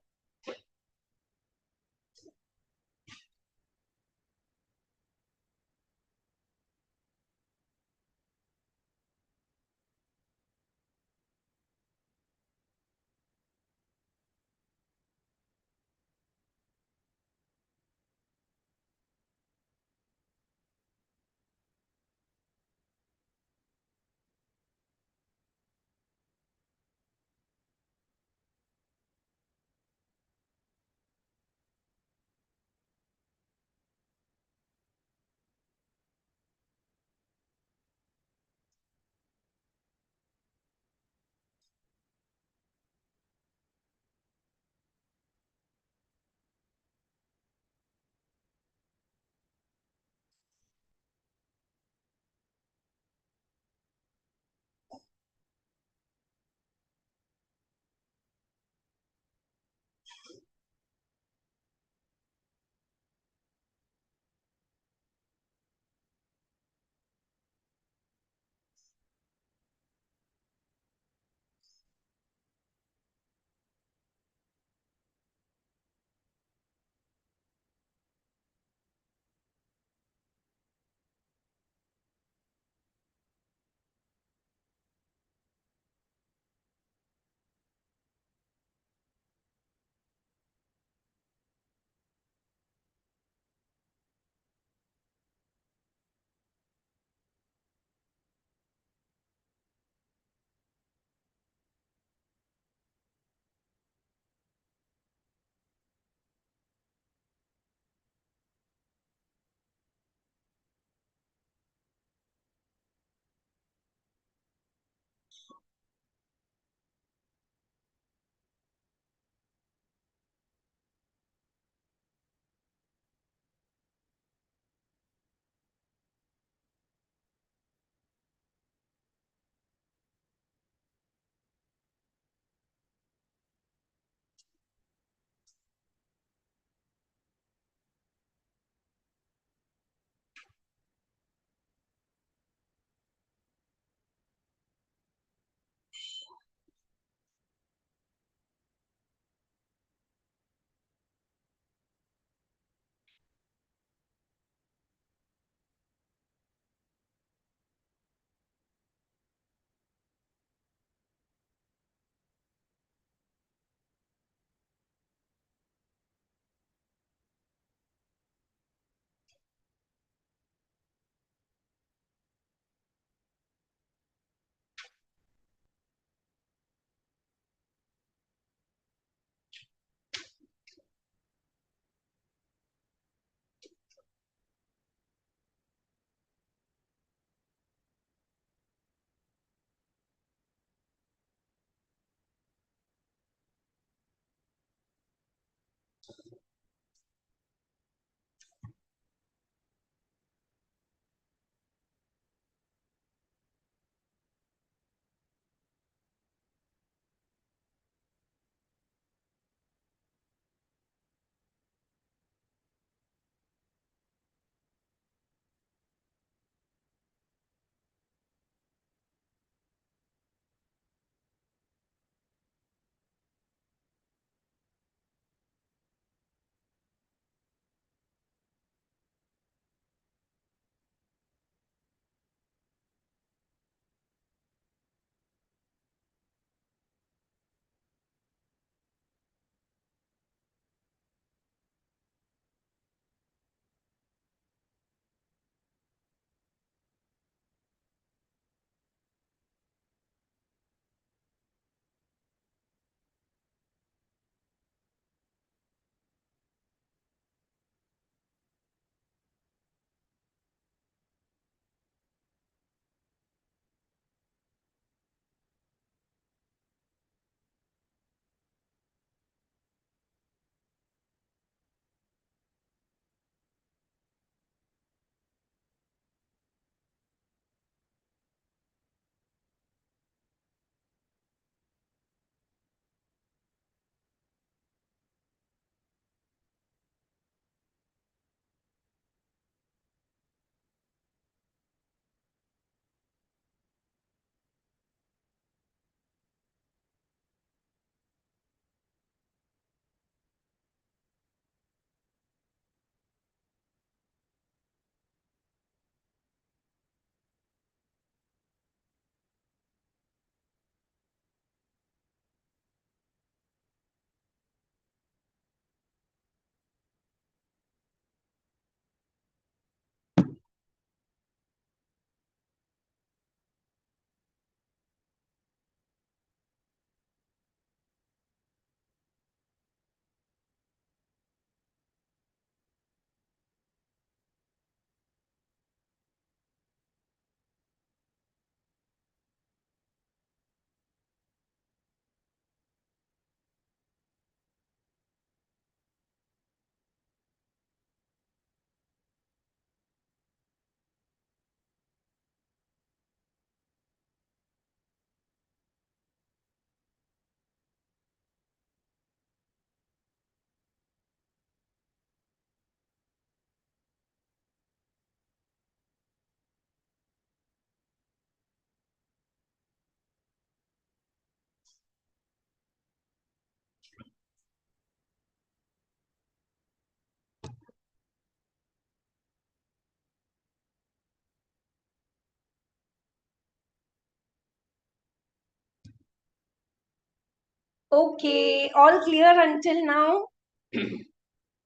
Okay, all clear until now?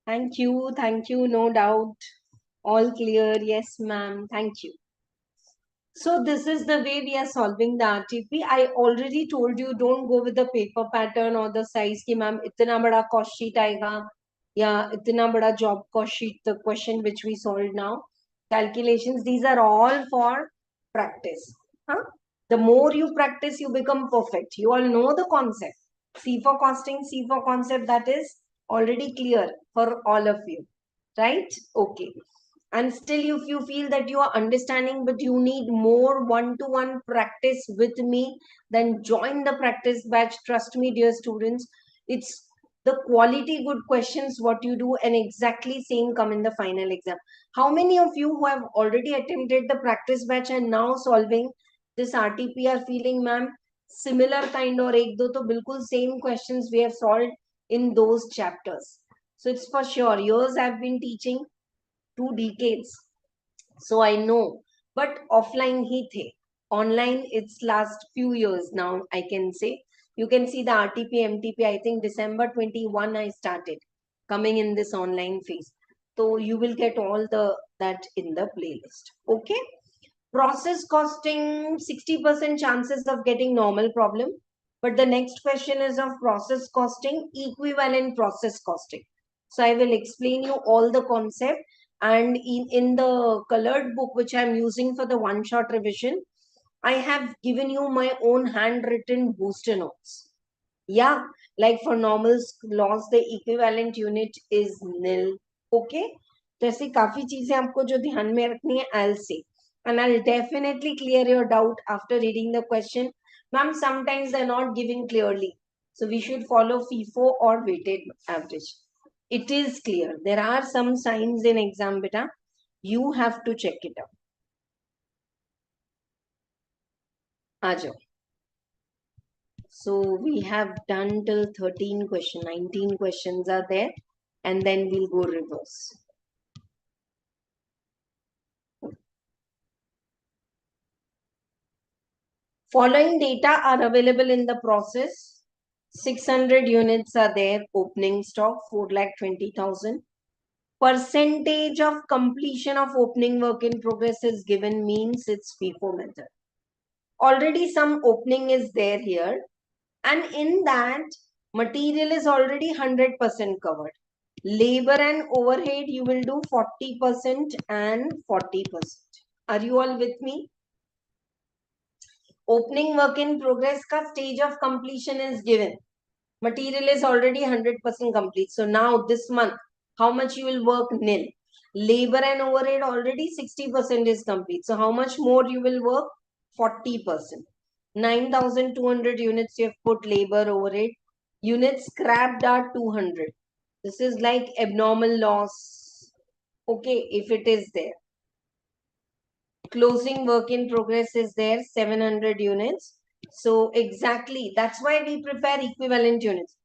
Thank you, no doubt. All clear, yes, ma'am. Thank you. So this is the way we are solving the RTP. I already told you don't go with the paper pattern or the size ki ma'am itna bada cost sheet aayega ya itna bada job cost sheet, the question which we solved now. Calculations, these are all for practice. Huh? The more you practice, you become perfect. You all know the concept. C for costing, C for concept, that is already clear for all of you. Right? Okay. And still if you feel that you are understanding but you need more one-to-one practice with me, then join the practice batch. Trust me, dear students, it's the quality good questions what you do and exactly same come in the final exam. How many of you who have already attempted the practice batch and now solving this RTP are feeling, ma'am, similar kind or ek do to bilkul same questions we have solved in those chapters? So it's for sure. Years I've been teaching, 2 decades, so I know. But offline he the, online it's last few years now, I can say. You can see the RTP MTP, I think December 21 I started coming in this online phase. So you will get all the that in the playlist. Okay. Process costing, 60% chances of getting normal problem. But the next question is of process costing, equivalent process costing. So I will explain you all the concept. And in the colored book, which I'm using for the one-shot revision, I have given you my own handwritten booster notes. Yeah, like for normal loss, the equivalent unit is nil. Okay. तो ऐसी काफी चीजें आपको जो ध्यान में रखनी है, I'll say. And I'll definitely clear your doubt after reading the question. Ma'am, sometimes they're not giving clearly. So we should follow FIFO or weighted average. It is clear. There are some signs in exam, beta. You have to check it out. Aajo. So we have done till 13 questions, 19 questions are there, and then we'll go reverse. Following data are available in the process. 600 units are there, opening stock 4,20,000. Percentage of completion of opening work in progress is given, means it's FIFO method. Already some opening is there here, and in that material is already 100% covered. Labor and overhead you will do 40% and 40%. Are you all with me? Opening work in progress ka stage of completion is given. Material is already 100% complete. So now this month, how much you will work? Nil. Labor and overhead already 60% is complete. So how much more you will work? 40%. 9,200 units you have put labor overhead. Units scrapped are 200. This is like abnormal loss. Okay, if it is there. Closing work in progress is there, 700 units. So exactly, that's why we prepare equivalent units.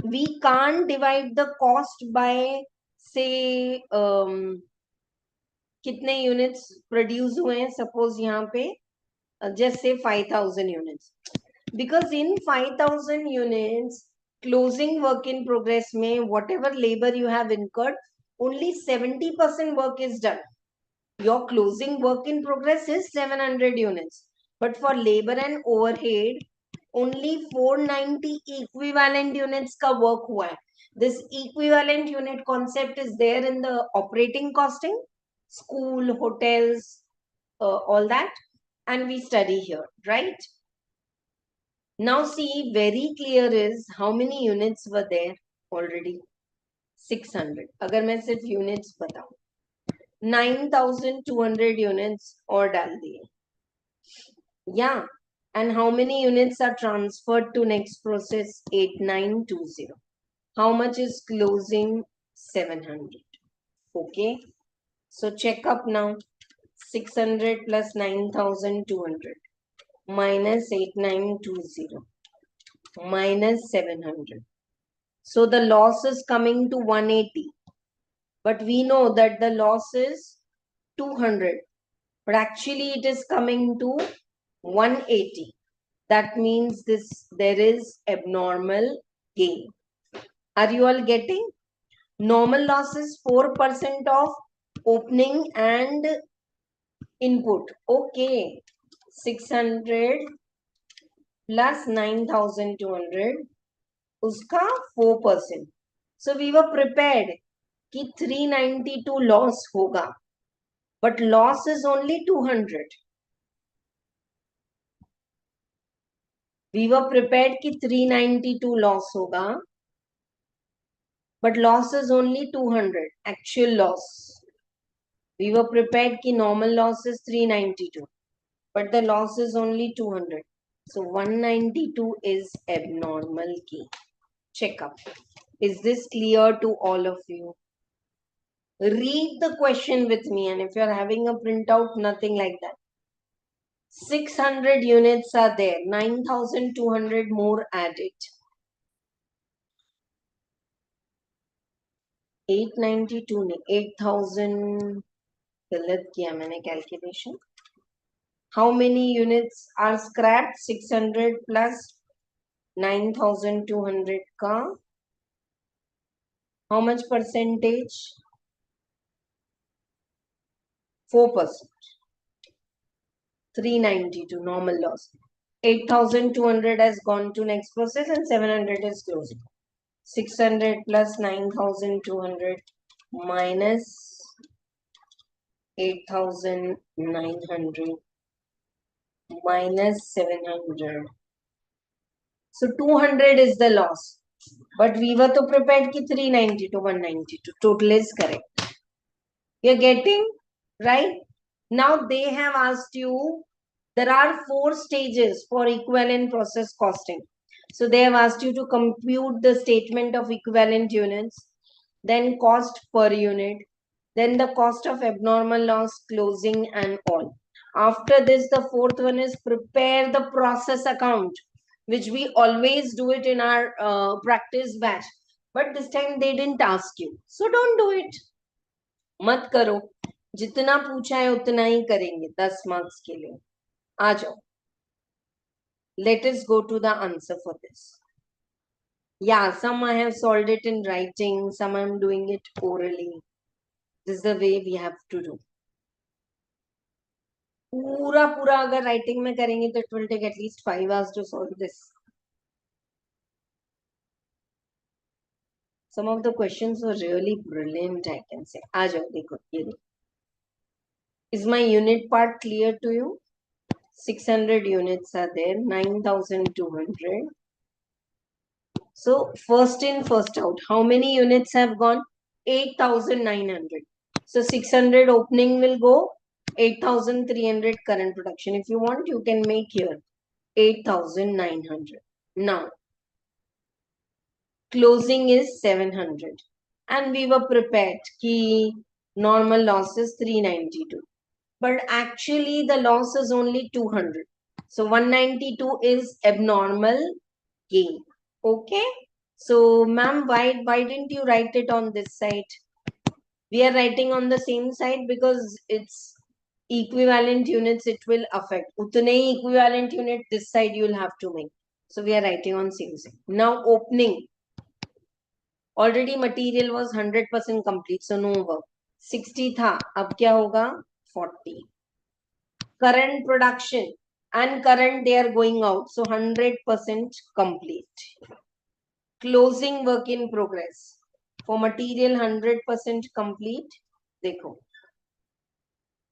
We can't divide the cost by, say, कितने units produce हुए हैं, suppose यहाँ पे just say 5,000 units, because in 5,000 units closing work in progress में whatever labor you have incurred, only 70% work is done. Your closing work in progress is 700 units. But for labor and overhead, only 490 equivalent units ka work hua hai. This equivalent unit concept is there in the operating costing, school, hotels, all that. And we study here, right? Now see, very clear is how many units were there already. 600. Agar main sirf units बताऊं, 9,200 units और डाल दिए. Yeah. And how many units are transferred to next process? 8,920. How much is closing? 700. Okay. So check up now. 600 plus 9,200 minus 8,920 minus 700. So the loss is coming to 180. But we know that the loss is 200. But actually it is coming to 180. That means there is abnormal gain. Are you all getting? Normal loss is 4% of opening and input. Okay. 600 plus 9,200. Uska 4%. So we were prepared कि 392 loss होगा. But loss is only 200. We were prepared कि 392 loss होगा. But loss is only 200. Actual loss. We were prepared कि normal loss is 392. But the loss is only 200. So 192 is abnormal key. Check up. Is this clear to all of you? Read the question with me, and if you are having a printout, nothing like that. 600 units are there. 9,200 more added. 892 ने 8,000 गलत किया मैंने calculation. How many units are scrapped? 600 plus 9,200 ka. How much percentage? 4%. 392 normal loss. 8,200 has gone to next process and 700 is closing. 600 plus 9,200 minus 8,900 minus 700. So 200 is the loss. But we were to prepared ki 390 to 192. Total is correct. You're getting? Right? Now they have asked you, there are 4 stages for equivalent process costing. So they have asked you to compute the statement of equivalent units, then cost per unit, then the cost of abnormal loss, closing and all. After this, the 4th one is prepare the process account, which we always do it in our practice batch. But this time they didn't ask you. So don't do it. मत करो. जितना पूछा है उतना ही करेंगे 10 marks के लिए. आ जाओ. Let us go to the answer for this. Yeah, some I have solved it in writing, some I'm doing it orally. This is the way we have to do. पूरा अगर writing में करेंगे तो it will take at least 5 hours to solve this. Some of the questions were really brilliant, I can say. आ जाओ देखो ये देखो. Is my unit part clear to you? 600 units are there, 9,200. So first in, first out. How many units have gone? 8,900. So 600 opening will go, 8,300 current production. If you want, you can make here 8,900. Now, closing is 700. And we were prepared ki normal loss is 392. But actually the loss is only 200. So 192 is abnormal gain. Okay. So ma'am, why didn't you write it on this side? We are writing on the same side because it's equivalent units it will affect. Utne equivalent unit this side you will have to make. So we are writing on same side. Now opening. Already material was 100% complete. So no work. 60 tha. Ab kya hoga? 40. Current production and current they are going out. So 100% complete. Closing work in progress. For material 100% complete. Dekho.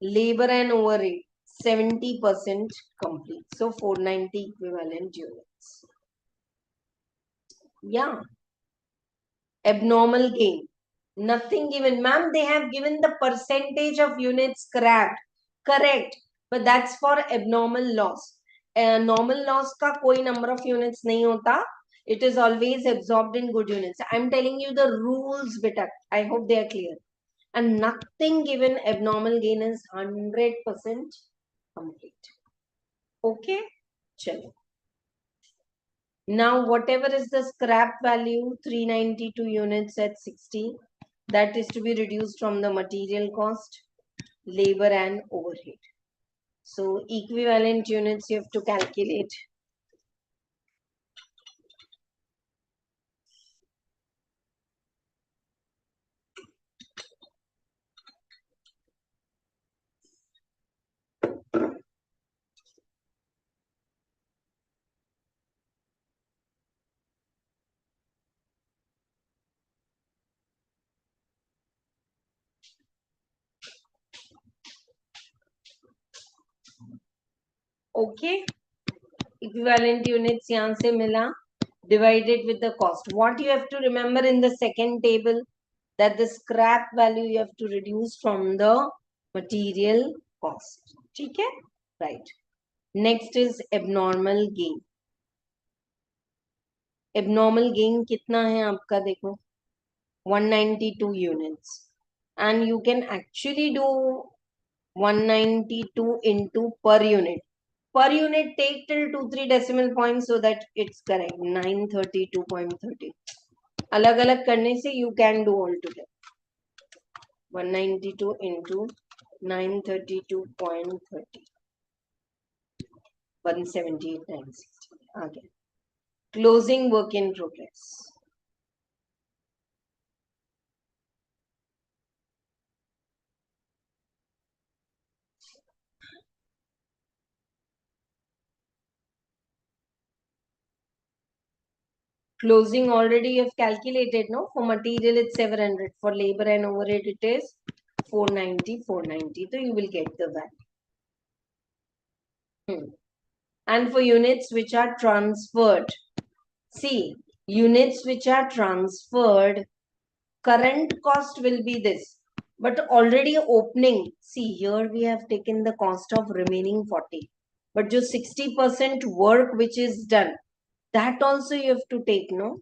Labor and overhead 70% complete. So 490 equivalent units. Yeah. Abnormal gain. Nothing given. Ma'am, they have given the percentage of units scrapped. Correct. But that's for abnormal loss. Normal loss ka koi number of units nahi hota. It is always absorbed in good units. I'm telling you the rules, beta. I hope they are clear. And nothing given abnormal gain is 100% complete. Okay? Chalo. Now, whatever is the scrap value, 392 units at 60, that is to be reduced from the material cost, labor and overhead. So, equivalent units you have to calculate. Okay, equivalent units यहाँ से मिला, divided with the cost. What you have to remember in the second table, that the scrap value you have to reduce from the material cost. ठीक है, right. Next is abnormal gain. Abnormal gain कितना है आपका, देखो 192 units, and you can actually do 192 into per unit. Per unit take till 2-3 decimal points so that it's correct. 932.30. अलग अलग करने से you can do all together. 192 into 932.30. 178.960. Okay. Closing work in progress. Closing already you have calculated, no? For material it's 700. For labor and overhead it is 490. So you will get the value. And for units which are transferred, see, units which are transferred, current cost will be this. But already opening, see, here we have taken the cost of remaining 40. But just 60% work which is done, that also you have to take, no?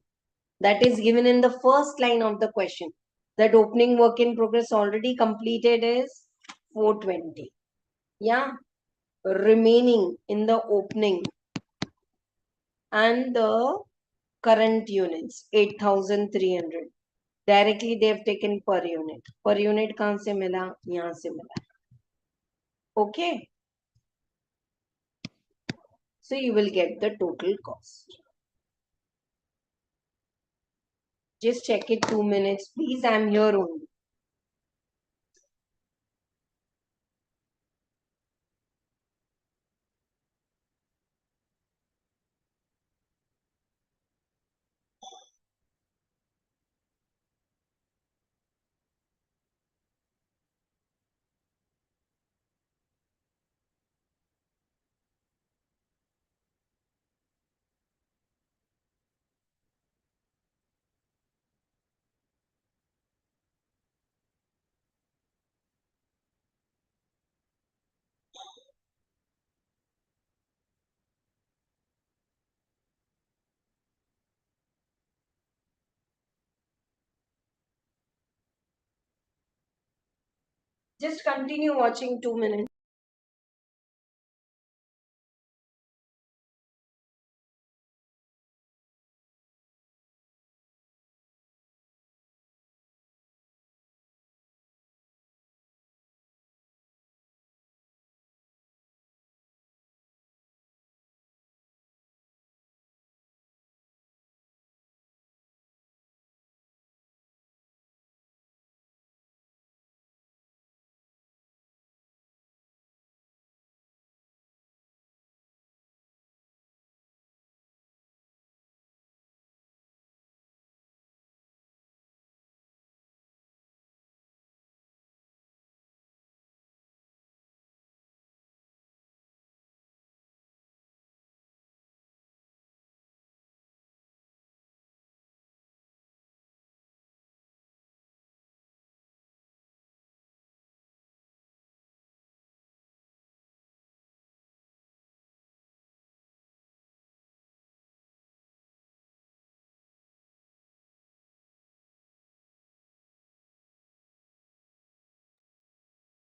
That is given in the first line of the question. That opening work in progress already completed is 420. Yeah. Remaining in the opening and the current units 8300. Directly they have taken per unit. Per unit कहाँ से मिला? यहाँ से मिला. Okay. So you will get the total cost. Just check it 2 minutes, please. I'm here only. Just continue watching 2 minutes.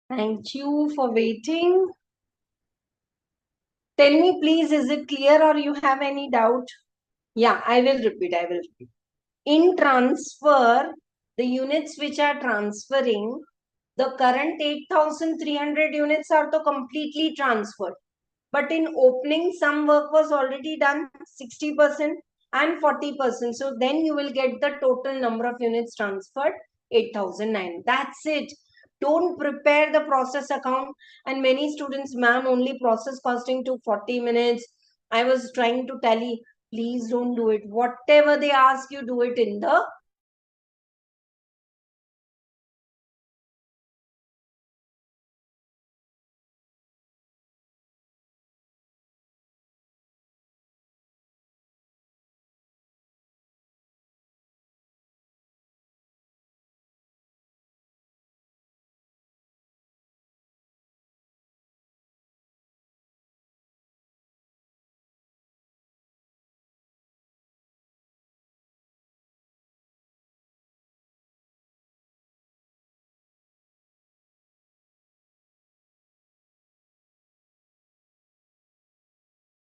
Thank you for waiting. Tell me, please, is it clear or you have any doubt? Yeah, I will repeat. In transfer, the units which are transferring, the current 8300 units are to completely transferred. But in opening, some work was already done, 60% and 40%. So then you will get the total number of units transferred, 8009. That's it. Don't prepare the process account. And many students, ma'am, only process costing to 40 minutes. I was trying to tally, please don't do it. Whatever they ask you, do it in the